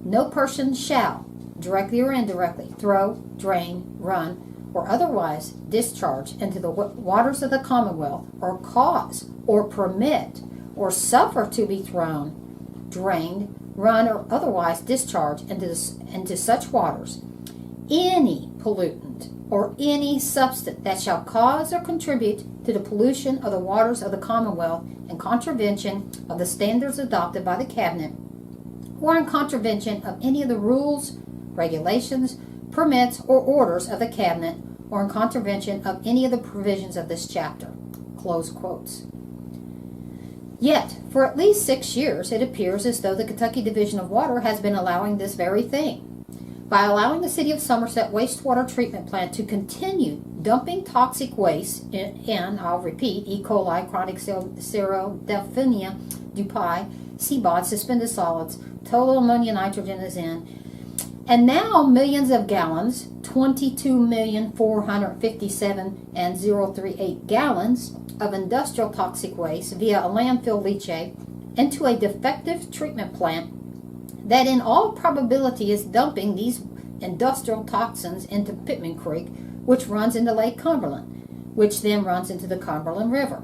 "No person shall, directly or indirectly, throw, drain, run, or otherwise discharge into the waters of the Commonwealth, or cause, or permit, or suffer to be thrown, drained, run, or otherwise discharged into such waters any pollutant or any substance that shall cause or contribute to the pollution of the waters of the Commonwealth in contravention of the standards adopted by the Cabinet, or in contravention of any of the rules, regulations, permits, or orders of the Cabinet, or in contravention of any of the provisions of this chapter." Close quotes. Yet, for at least 6 years, it appears as though the Kentucky Division of Water has been allowing this very thing. By allowing the City of Somerset Wastewater Treatment Plant to continue dumping toxic waste in, I'll repeat, E. coli, chronic Serodelphia dupi, CBOD, suspended solids, total ammonia nitrogen is in, and now millions of gallons, 22,457,038 gallons of industrial toxic waste via a landfill leachate into a defective treatment plant that in all probability is dumping these industrial toxins into Pitman Creek, which runs into Lake Cumberland, which then runs into the Cumberland River.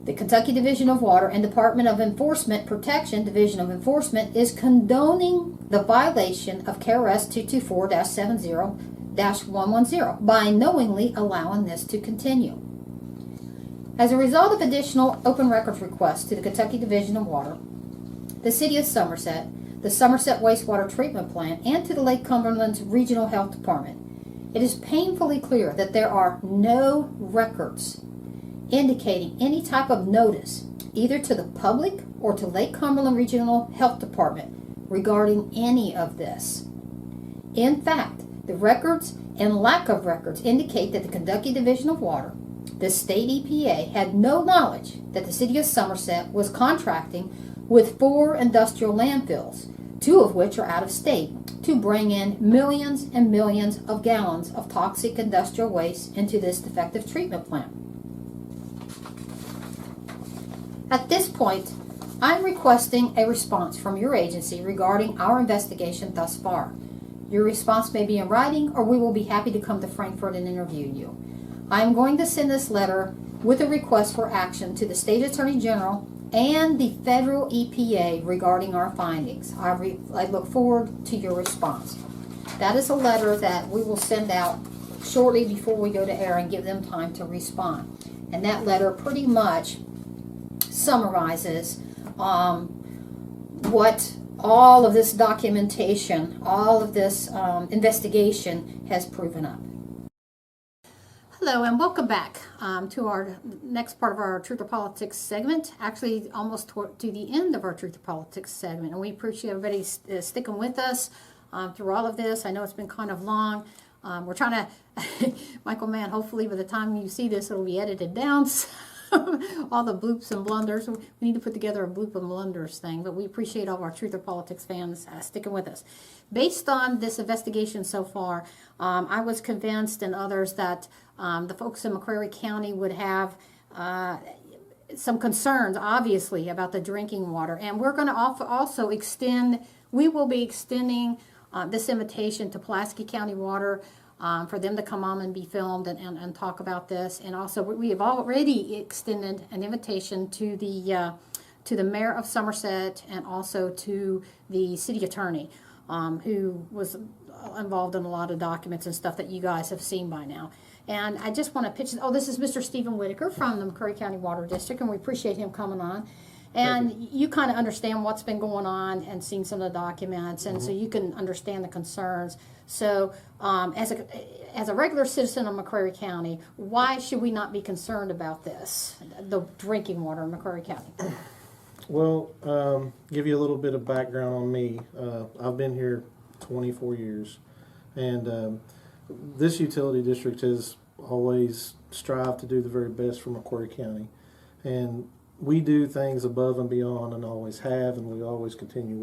The Kentucky Division of Water and Department of Enforcement Protection Division of Enforcement is condoning the violation of KRS 224-70-110 by knowingly allowing this to continue. As a result of additional open records requests to the Kentucky Division of Water, the City of Somerset, the Somerset Wastewater Treatment Plant, and to the Lake Cumberland's Regional Health Department, it is painfully clear that there are no records indicating any type of notice, either to the public or to Lake Cumberland Regional Health Department, regarding any of this. In fact, the records and lack of records indicate that the Kentucky Division of Water, the state EPA, had no knowledge that the City of Somerset was contracting with 4 industrial landfills, 2 of which are out of state, to bring in millions and millions of gallons of toxic industrial waste into this defective treatment plant. At this point, I'm requesting a response from your agency regarding our investigation thus far. Your response may be in writing, or we will be happy to come to Frankfurt and interview you. I am going to send this letter with a request for action to the State Attorney General and the federal EPA regarding our findings. I look forward to your response. That is a letter that we will send out shortly before we go to air and give them time to respond. And that letter pretty much summarizes what all of this documentation, all of this investigation has proven up. Hello and welcome back to our next part of our Truth or Politics segment. Actually, almost to the end of our Truth or Politics segment. And we appreciate everybody sticking with us through all of this. I know it's been kind of long. We're trying to, Michael Mann, hopefully by the time you see this, it'll be edited down. All the bloops and blunders. We need to put together a bloop and blunders thing, but we appreciate all of our Truth or Politics fans sticking with us. Based on this investigation so far, I was convinced and others that the folks in McCreary County would have some concerns, obviously, about the drinking water. And we're going to also extend, we will be extending this invitation to Pulaski County Water for them to come on and be filmed and talk about this. And also, we have already extended an invitation to the mayor of Somerset and also to the city attorney, who was involved in a lot of documents and stuff that you guys have seen by now. And I just want to pitch, this is Mr. Stephen Whitaker from the McCreary County Water District, and we appreciate him coming on. And you kind of understand what's been going on and seen some of the documents, and so you can understand the concerns. So as a regular citizen of McCreary County, why should we not be concerned about this, the drinking water in McCreary County? Well, give you a little bit of background on me. I've been here 24 years, and this utility district has always strived to do the very best for McCreary County. And we do things above and beyond, and always have, and we always continue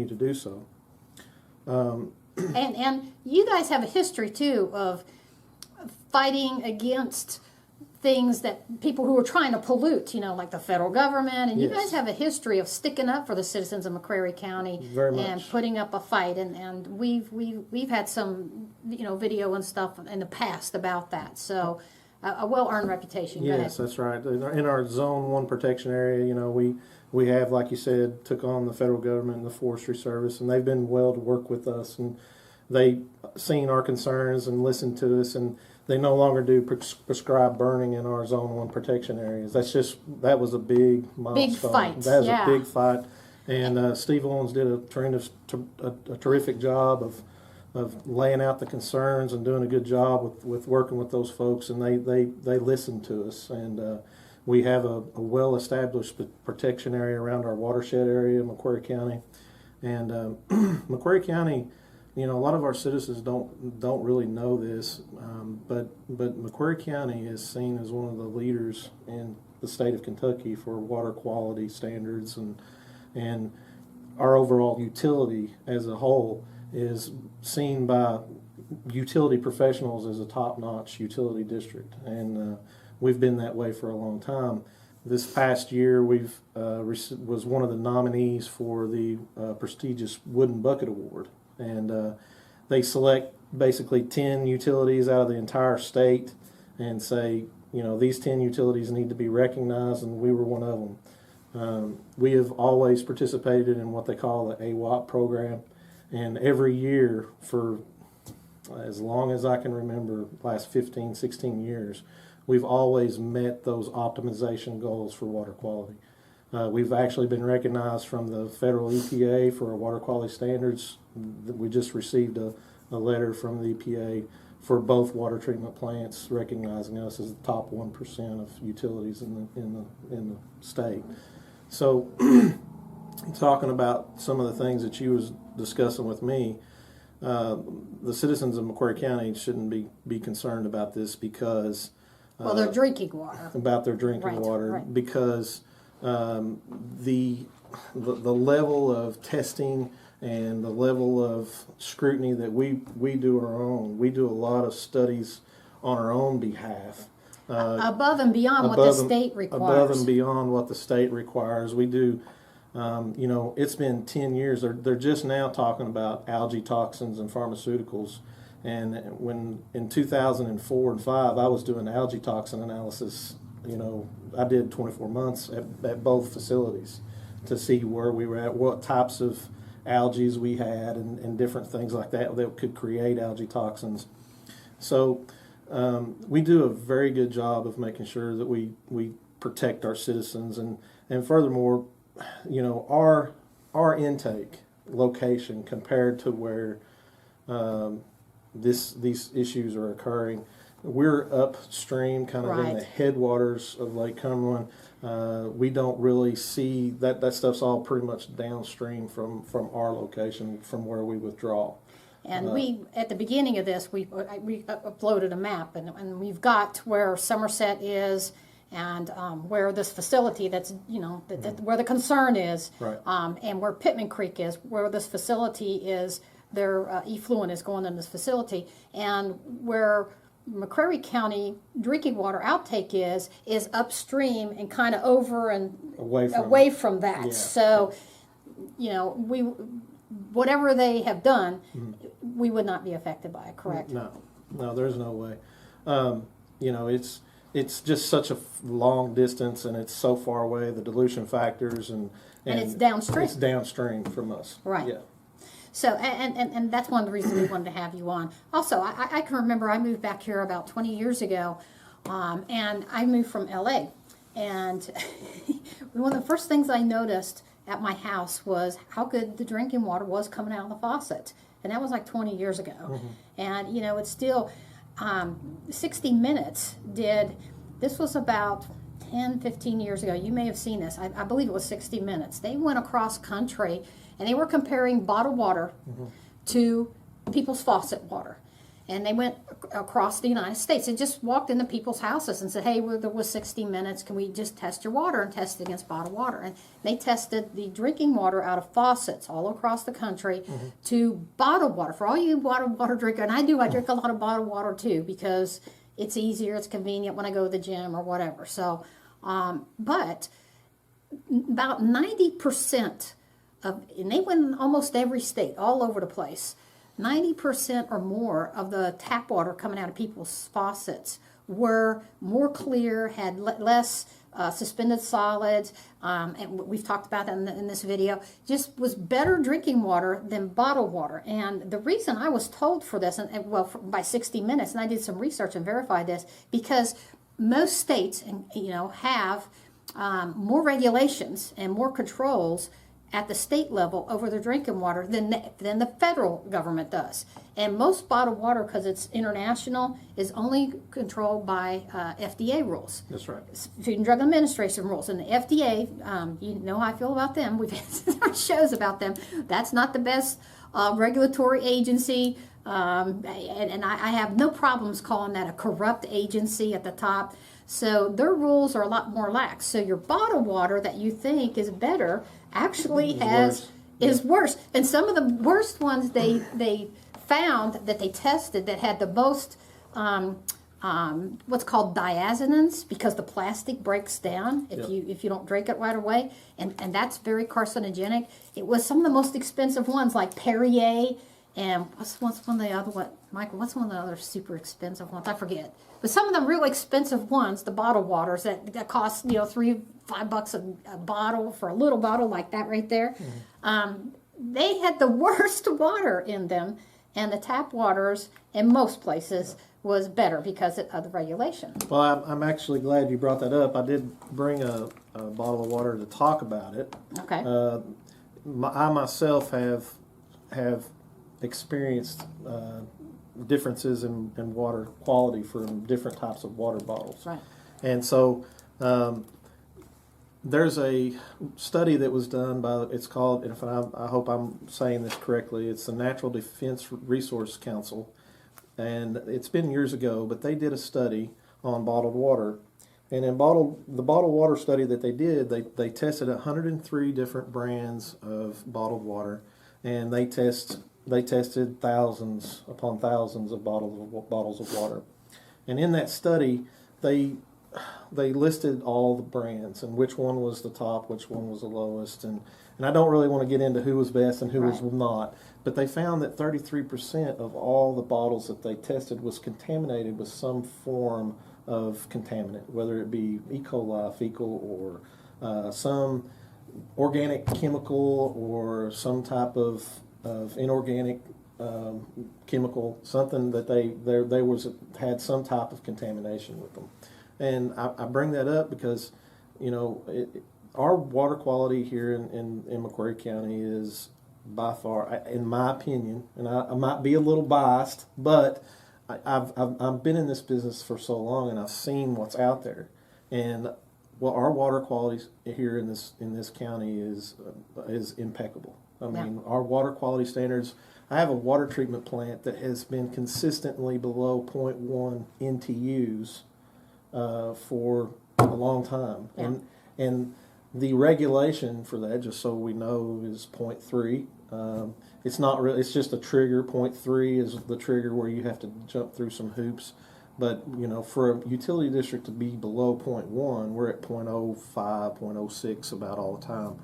to do so. And you guys have a history too of fighting against things that people who are trying to pollute, like the federal government, and you Yes. guys have a history of sticking up for the citizens of McCreary County Very and much. putting up a fight, and we've had some video and stuff in the past about that. So a well-earned reputation. Go Yes, ahead. that's right. In our Zone 1 protection area, we have, like you said, took on the federal government and the Forestry Service, and they've been well to work with us, and they've seen our concerns and listened to us, and they no longer do prescribed burning in our Zone 1 protection areas. That was a big milestone. fight, That was yeah. a big fight, and Steve Owens did a terrific job of laying out the concerns and doing a good job with working with those folks, and they listened to us. And we have a well-established protection area around our watershed area in McCreary County. And McCreary County, a lot of our citizens don't really know this, but McCreary County is seen as one of the leaders in the state of Kentucky for water quality standards, and our overall utility as a whole is seen by utility professionals as a top-notch utility district, and we've been that way for a long time. This past year, we've was one of the nominees for the prestigious Wooden Bucket Award, and they select basically 10 utilities out of the entire state and say, these 10 utilities need to be recognized, and we were one of them. We have always participated in what they call the AWOP program. And every year for as long as I can remember, last 15, 16 years, we've always met those optimization goals for water quality. We've actually been recognized from the federal EPA for our water quality standards. We just received a letter from the EPA for both water treatment plants recognizing us as the top 1% of utilities in the state. So talking about some of the things that you was discussing with me, the citizens of McCreary County shouldn't be concerned about this because Well, their drinking water. about their drinking Right, water right. because the level of testing and the level of scrutiny that we do our own. We do a lot of studies on our own behalf. Above and beyond what the above and- state requires. Above and beyond what the state requires. We do, it's been 10 years. They're just now talking about algae toxins and pharmaceuticals. And when in 2004 and 5, I was doing algae toxin analysis. I did 24 months at both facilities to see where we were at, what types of algae we had, and different things like that could create algae toxins. So we do a very good job of making sure that we protect our citizens, and furthermore, our intake location compared to where these issues are occurring. We're upstream, kind of in the Right. headwaters of Lake Cumberland. We don't really see that stuff's all pretty much downstream from our location, from where we withdraw. And we, at the beginning of this, we uploaded a map, and we've got where Somerset is, and where this facility that's, where the concern is, Right. and where Pittman Creek is, where this facility is, their effluent is going in this facility, and where McCreary County drinking water outtake is upstream and kind of over and Away from away from that. Yeah. So, whatever they have done, we would not be affected by it, correct? No, there's no way. You know, it's just such a long distance, and it's so far away. The dilution factors and it's downstream. It's downstream from us. Right. Yeah. So, and that's one of the reasons we wanted to have you on. Also, I can remember I moved back here about 20 years ago, and I moved from LA. And one of the first things I noticed at my house was how good the drinking water was coming out of the faucet. And that was like 20 years ago. Mm-hmm. And, you know, it's still 60 Minutes this was about 10, 15 years ago. You may have seen this. I believe it was 60 Minutes. They went across country and they were comparing bottled water to people's faucet water. And they went across the United States and just walked into people's houses and said, hey, there was 60 Minutes. Can we just test your water and test it against bottled water? And they tested the drinking water out of faucets all across the country to bottled water. For all you bottled water drinkers, and I drink a lot of bottled water too because it's easier, it's convenient when I go to the gym or whatever. So, but about 90% and they went in almost every state, all over the place, 90% or more of the tap water coming out of people's faucets were more clear, had less suspended solids, and we've talked about that in this video, just was better drinking water than bottled water. And the reason I was told for this, by 60 Minutes, and I did some research and verified this, because most states, have more regulations and more controls at the state level over their drinking water than the federal government does. And most bottled water, because it's international, is only controlled by FDA rules. That's right. Food and Drug Administration rules. And the FDA, you know how I feel about them. We've had shows about them. That's not the best regulatory agency. And I have no problems calling that a corrupt agency at the top. So their rules are a lot more lax. So your bottled water that you think is better actually is worse. And some of the worst ones they found that they tested that had the most what's called diazonins, because the plastic breaks down if you don't drink it right away, and that's very carcinogenic. It was some of the most expensive ones like Perrier, and what's one of the other one, Michael? What's one of the other super expensive ones? I forget. But some of them really expensive ones, the bottled waters that cost $3-5 a bottle for a little bottle like that right there. They had the worst water in them, and the tap waters in most places was better because of the regulation. Well, I'm actually glad you brought that up. I did bring a bottle of water to talk about it. Okay. I myself have experienced differences in water quality from different types of water bottles. Right. And so there's a study that was done by, it's called, and I hope I'm saying this correctly, it's the Natural Defense Resource Council. And it's been years ago, but they did a study on bottled water. And in the bottled water study that they did, they tested 103 different brands of bottled water, and they tested thousands upon thousands of bottles of water. And in that study, they listed all the brands and which one was the top, which one was the lowest, and I don't really want to get into who was best and who was not, but they found that 33% of all the bottles that they tested was contaminated with some form of contaminant, whether it be E. coli, fecal, or some organic chemical or some type of inorganic chemical, something that they had some type of contamination with them. And I bring that up because, our water quality here in Macquarie County is by far, in my opinion, and I might be a little biased, but I've been in this business for so long and I've seen what's out there. And our water quality here in this county is impeccable. I mean, our water quality standards. I have a water treatment plant that has been consistently below 0.1 NTUs for a long time, and the regulation for that, just so we know, is 0.3. It's not really; it's just a trigger. 0.3 is the trigger where you have to jump through some hoops. But for a utility district to be below 0.1, we're at 0.05, 0.06 about all the time.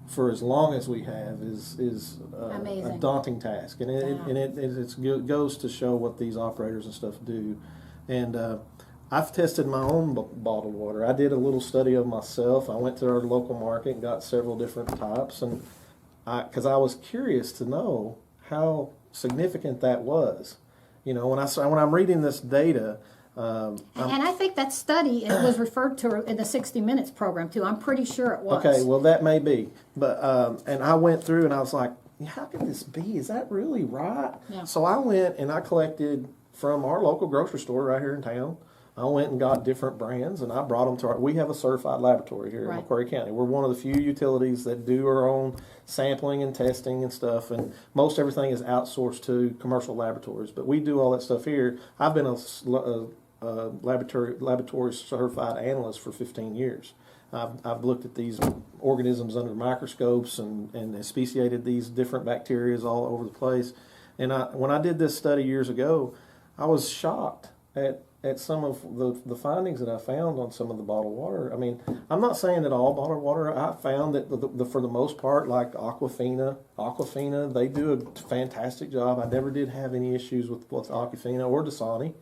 for as long as we have is a Amazing. daunting task, and it goes to show what these operators and stuff do. And I've tested my own bottled water. I did a little study of myself. I went to our local market and got several different types, and because I was curious to know how significant that was. You know, when I'm reading this data. And I think that study was referred to in the 60 Minutes program too. I'm pretty sure it was. Okay, well that may be, but and I went through and I was like, how can this be? Is that really right? Yeah. So I went and I collected from our local grocery store right here in town. I went and got different brands and I brought them to we have a certified laboratory here in Macquarie County. We're one of the few utilities that do our own sampling and testing and stuff, and most everything is outsourced to commercial laboratories, but we do all that stuff here. I've been a laboratory certified analyst for 15 years. I've looked at these organisms under microscopes and speciated these different bacteria all over the place. And when I did this study years ago, I was shocked at some of the findings that I found on some of the bottled water. I mean, I'm not saying that all bottled water. I found that for the most part, like Aquafina, they do a fantastic job. I never did have any issues with Aquafina or Dasani,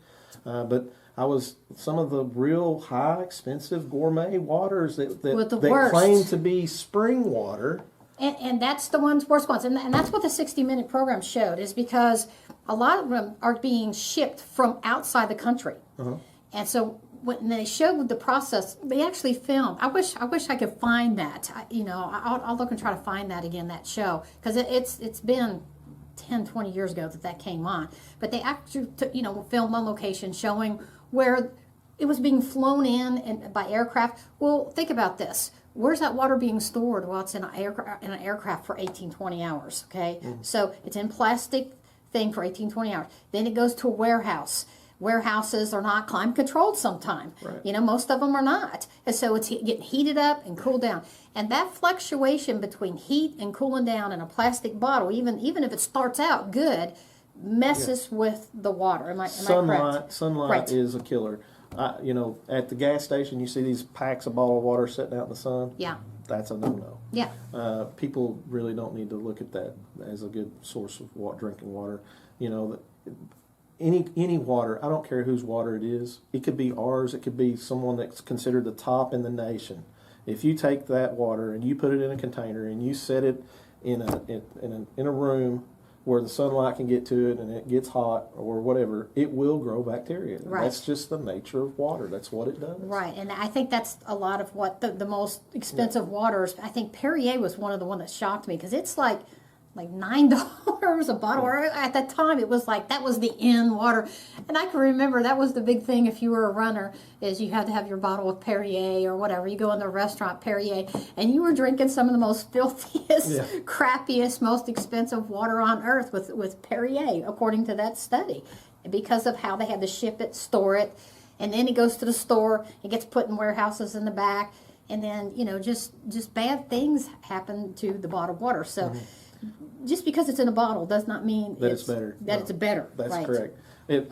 but some of the real high, expensive gourmet waters that claim to be spring water. And that's the worst ones. And that's what the 60-minute program showed, is because a lot of them are being shipped from outside the country. Uh-huh. And so when they showed the process, they actually filmed. I wish I could find that. I'll look and try to find that again, that show, because it's been 10, 20 years ago that came on. But they actually filmed on location showing where it was being flown in by aircraft. Well, think about this. Where's that water being stored? Well, it's in an aircraft for 18, 20 hours, okay? Mm-hmm. So it's in plastic thing for 18, 20 hours. Then it goes to a warehouse. Warehouses are not climate controlled sometimes. Right. Most of them are not. And so it's getting heated up and cooled down. And that fluctuation between heat and cooling down in a plastic bottle, even if it starts out good, messes with the water. Am I correct? Sunlight is a killer. At the gas station, you see these packs of bottled water sitting out in the sun. Yeah. That's a no-no. Yeah. People really don't need to look at that as a good source of drinking water. Any water, I don't care whose water it is. It could be ours. It could be someone that's considered the top in the nation. If you take that water and you put it in a container and you set it in a room where the sunlight can get to it and it gets hot or whatever, it will grow bacteria. Right. That's just the nature of water. That's what it does. Right, and I think that's a lot of what the most expensive waters. I think Perrier was one of the ones that shocked me, because it's like $9 a bottle. Or at that time, it was like that was the in water. And I can remember that was the big thing if you were a runner, is you had to have your bottle of Perrier or whatever. You go in the restaurant, Perrier, and you were drinking some of the most filthiest, crappiest, most expensive water on earth with Perrier, according to that study, because of how they had to ship it, store it, and then it goes to the store. It gets put in warehouses in the back, and then just bad things happen to the bottled water. So. Mm-hmm. Just because it's in a bottle does not mean that it's better. It's better. That's right. correct.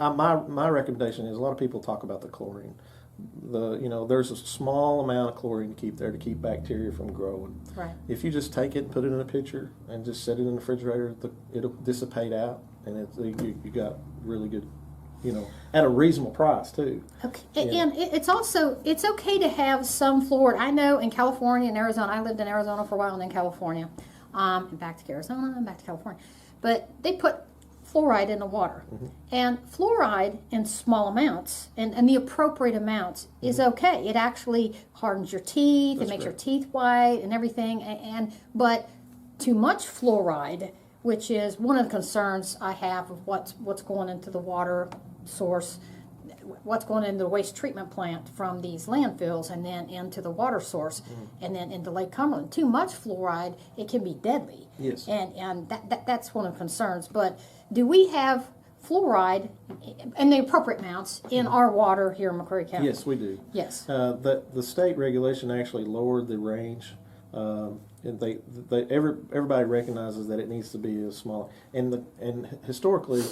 My recommendation is, a lot of people talk about the chlorine. There's a small amount of chlorine to keep there to keep bacteria from growing. Right. If you just take it and put it in a pitcher and just set it in the refrigerator, it'll dissipate out, and you got really good, at a reasonable price too. Okay. Yeah. And it's okay to have some fluoride. I know in California and Arizona, I lived in Arizona for a while and in California. And back to Arizona and back to California. But they put fluoride in the water. Mm-hmm. And fluoride in small amounts and the appropriate amounts is okay. It actually hardens your teeth. It makes your teeth white and everything. But too much fluoride, which is one of the concerns I have of what's going into the water source, what's going into the waste treatment plant from these landfills and then into the water source and then into Lake Cumberland. Too much fluoride, it can be deadly. Yes. And that's one of the concerns. But do we have fluoride in the appropriate amounts in our water here in Macquarie County? Yes, we do. Yes. The state regulation actually lowered the range. And everybody recognizes that it needs to be a small, and historically,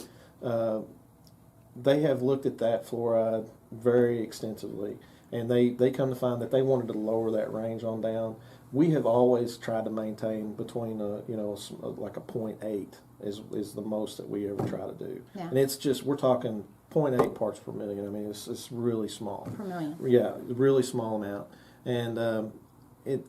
they have looked at that fluoride very extensively, and they come to find that they wanted to lower that range on down. we have always tried to maintain between like a 0.8 is the most that we ever try to do. Yeah. And it's just, we're talking 0.8 parts per million. I mean, it's really small. Per million. Yeah, really small amount. And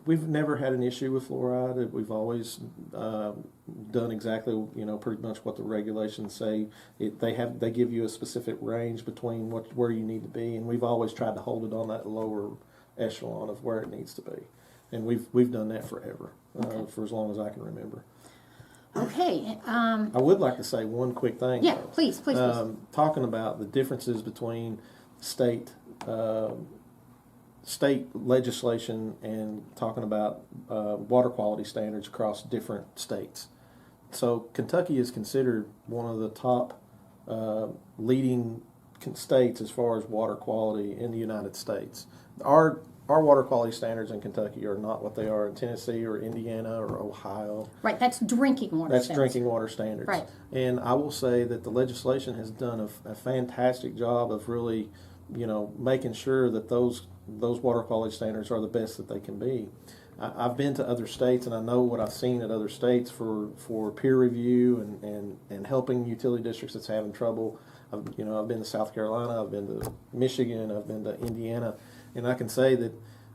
we've never had an issue with fluoride. We've always done exactly, pretty much what the regulations say. They give you a specific range between where you need to be, and we've always tried to hold it on that lower echelon of where it needs to be. And we've done that forever, for as long as I can remember. Okay. I would like to say one quick thing. Yeah, though. please. Talking about the differences between state legislation and talking about water quality standards across different states. So Kentucky is considered one of the top leading states as far as water quality in the United States. Our water quality standards in Kentucky are not what they are in Tennessee or Indiana or Ohio. Right, that's drinking water That's standards. drinking water standards. Right. And I will say that the legislation has done a fantastic job of really, making sure that those water quality standards are the best that they can be. I've been to other states, and I know what I've seen at other states for peer review and helping utility districts that's having trouble. I've been to South Carolina, I've been to Michigan, I've been to Indiana, and I can say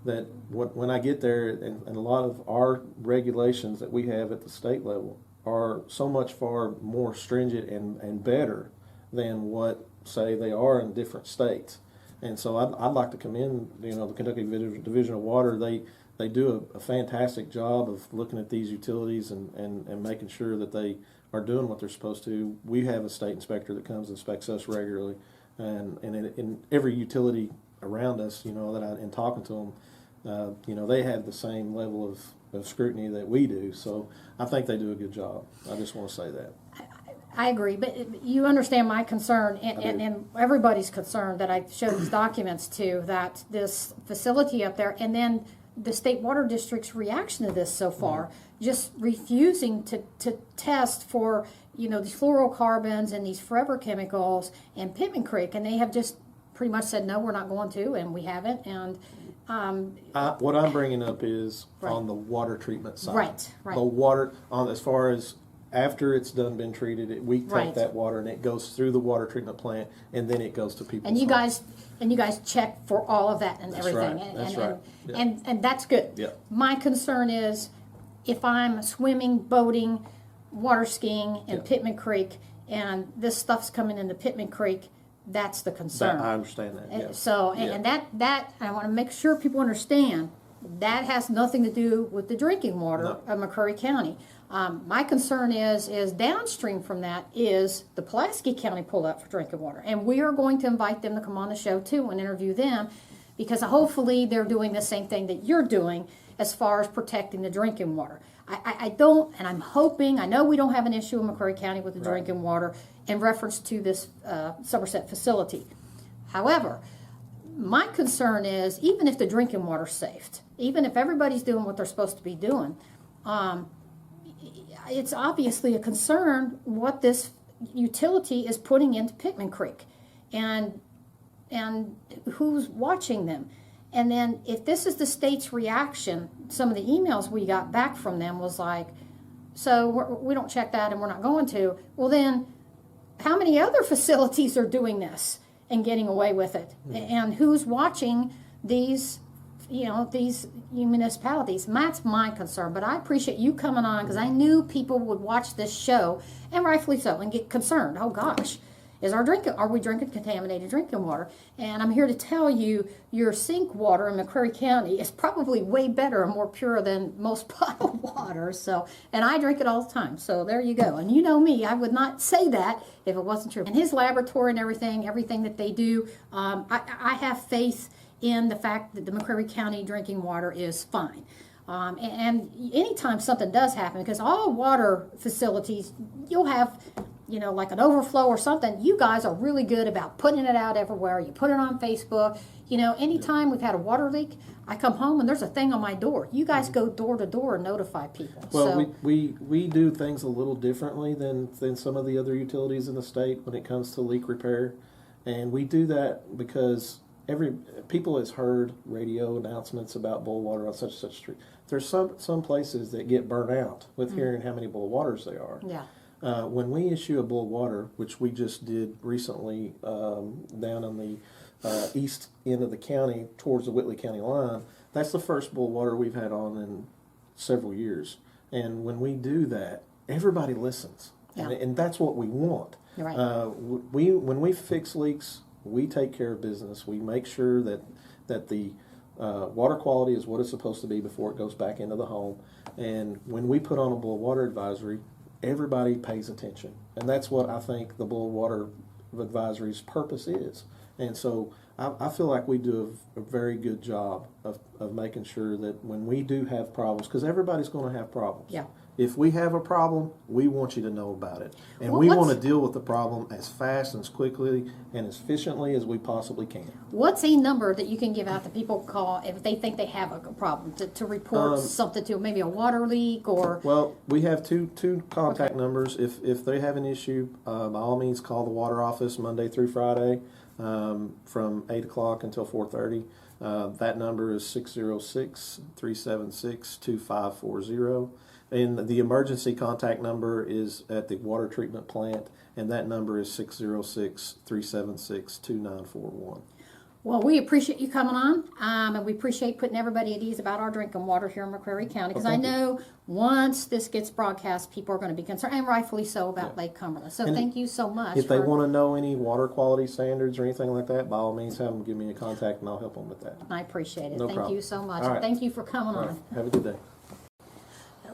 that when I get there, and a lot of our regulations that we have at the state level are so much far more stringent and better than what, say, they are in different states. And so I'd like to commend, the Kentucky Division of Water. They do a fantastic job of looking at these utilities and making sure that they are doing what they're supposed to. We have a state inspector that comes and inspects us regularly, and in every utility around us, in talking to them, they have the same level of scrutiny that we do. So I think they do a good job. I just want to say that. I agree, but you understand my concern, and everybody's concern that I showed these documents to, that this facility up there, and then the state water district's reaction to this so far, just refusing to test for, these fluorocarbons and these forever chemicals in Pittman Creek, and they have just pretty much said, no, we're not going to, and we haven't, and what I'm bringing up is Right. on the water treatment side. Right. The water, as far as after it's been treated, we take Right. that water and it goes through the water treatment plant, and then it goes to people's And you homes. guys check for all of that and That's everything. right. And, That's and, right. and, Yeah. and that's good. Yeah. My concern is if I'm swimming, boating, water skiing in Yeah. Pittman Creek, and this stuff's coming into Pittman Creek, that's the concern. I understand that. Yeah. So, and that I want to make sure people understand, that has nothing to do with the drinking water No. of McCurry County. My concern is downstream from that is the Pulaski County pull up for drinking water. And we are going to invite them to come on the show too and interview them, because hopefully they're doing the same thing that you're doing as far as protecting the drinking water. I don't, and I'm hoping, I know we don't have an issue in McCurry County with the drinking water in reference to this Somerset facility. However, my concern is, even if the drinking water's saved, even if everybody's doing what they're supposed to be doing, it's obviously a concern what this utility is putting into Pittman Creek, and who's watching them. And then if this is the state's reaction, some of the emails we got back from them was like, so we don't check that and we're not going to. Well then, how many other facilities are doing this and getting away with it? And who's watching these municipalities? And that's my concern. But I appreciate you coming on, because I knew people would watch this show, and rightfully so, and get concerned. Oh gosh, are we drinking contaminated drinking water? And I'm here to tell you, your sink water in McCurry County is probably way better and more pure than most bottled water. So, and I drink it all the time. So there you go. And you know me, I would not say that if it wasn't true. And his laboratory and everything that they do, I have faith in the fact that the McCurry County drinking water is fine. And anytime something does happen, because all water facilities, you'll have, like an overflow or something, you guys are really good about putting it out everywhere. You put it on Facebook. Anytime we've had a water leak, I come home and there's a thing on my door. You guys go door to door and notify people. Well, so, we do things a little differently than some of the other utilities in the state when it comes to leak repair. And we do that because people has heard radio announcements about boil water on such and such street. There's some places that get burnt out with hearing how many boil waters there are. Yeah. When we issue a boil water, which we just did recently down on the east end of the county towards the Whitley County line, that's the first boil water we've had on in several years. And when we do that, everybody listens, Yeah. and that's what we want. You're right. When we fix leaks, we take care of business. We make sure that the water quality is what it's supposed to be before it goes back into the home. And when we put on a boil water advisory, everybody pays attention, and that's what I think the boil water advisory's purpose is. And so I feel like we do a very good job of making sure that when we do have problems, because everybody's going to have problems. Yeah. If we have a problem, we want you to know about it. And Well, we what's- want to deal with the problem as fast and as quickly and as efficiently as we possibly can. What's a number that you can give out that people call if they think they have a problem to report something to, maybe a water leak or? Well, we have two contact numbers. If they have an issue, by all means call the water office Monday through Friday from 8 o'clock until 4:30. That number is 606-376-2540. And the emergency contact number is at the water treatment plant, and that number is 606-376-2941. Well, we appreciate you coming on, and we appreciate putting everybody at ease about our drinking water here in McCreary County, because I thank you. know once this gets broadcast, people are going to be concerned, and rightfully so, about Lake Cumberland. So And thank you so much. If they want to know any water quality standards or anything like that, by all means have them give me a contact, and I'll help them with that. I appreciate it. No Thank problem. you so much. All right. Thank you for coming All on. right. Have a good day.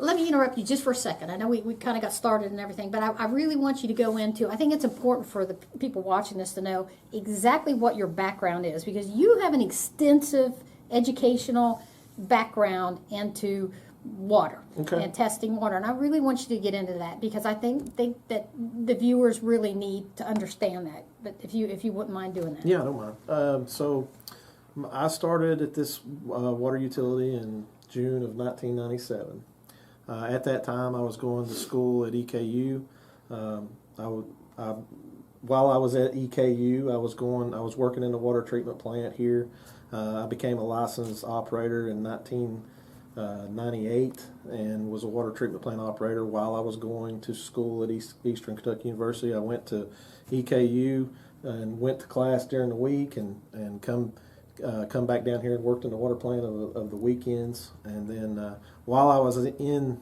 Let me interrupt you just for a second. I know we kind of got started and everything, but I really want you to go into, I think it's important for the people watching this to know exactly what your background is, because you have an extensive educational background into water Okay. and testing water. And I really want you to get into that, because I think that the viewers really need to understand that. But if you wouldn't mind doing that. Yeah, I don't mind. So I started at this water utility in June of 1997. At that time, I was going to school at EKU. While I was at EKU, I was working in the water treatment plant here. I became a licensed operator in 1998 and was a water treatment plant operator while I was going to school at Eastern Kentucky University. I went to EKU and went to class during the week and come back down here and worked in the water plant of the weekends. And then while I was in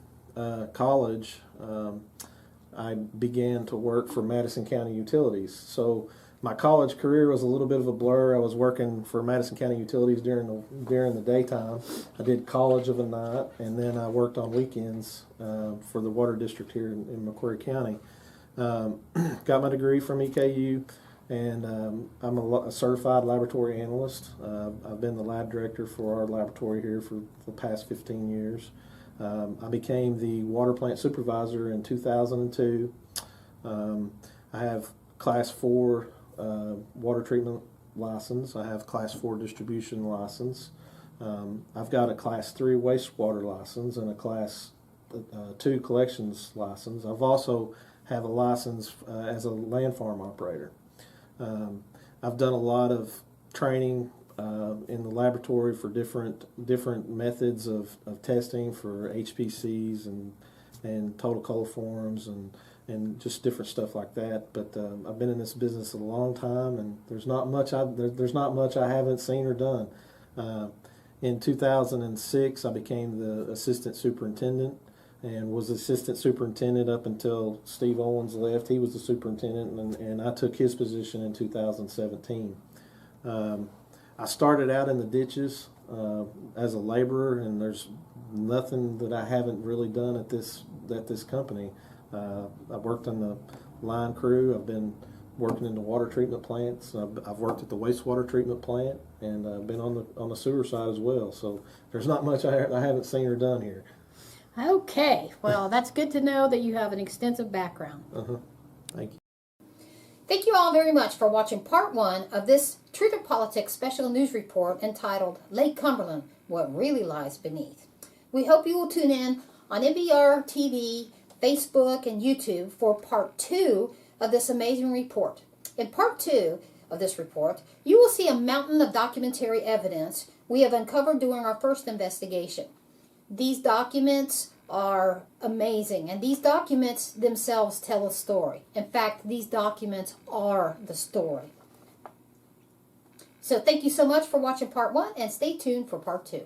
college, I began to work for Madison County Utilities. So my college career was a little bit of a blur. I was working for Madison County Utilities during the daytime. I did college of a night, and then I worked on weekends for the water district here in Macquarie County. Got my degree from EKU. And I'm a certified laboratory analyst. I've been the lab director for our laboratory here for the past 15 years. I became the water plant supervisor in 2002. I have Class 4 water treatment license. I have Class 4 distribution license. I've got a Class 3 wastewater license and a Class 2 collections license. I've also have a license as a land farm operator. I've done a lot of training in the laboratory for different methods of testing for HPCs and total coliforms and just different stuff like that. But I've been in this business a long time, and there's not much I haven't seen or done. In 2006, I became the assistant superintendent and was assistant superintendent up until Steve Owens left. He was the superintendent, and I took his position in 2017. I started out in the ditches as a laborer, and there's nothing that I haven't really done at this company. I worked on the line crew. I've been working in the water treatment plants. I've worked at the wastewater treatment plant, and I've been on the sewer side as well. So there's not much I haven't seen or done here. Okay, well, that's good to know that you have an extensive background. Thank you. Thank you all very much for watching part 1 of this Truth or Politics special news report entitled Lake Cumberland, What Really Lies Beneath. We hope you will tune in on NBR TV, Facebook, and YouTube for part 2 of this amazing report. In part 2, of this report, you will see a mountain of documentary evidence we have uncovered during our first investigation. These documents are amazing, and these documents themselves tell a story. In fact, these documents are the story. So thank you so much for watching part 1, and stay tuned for part 2.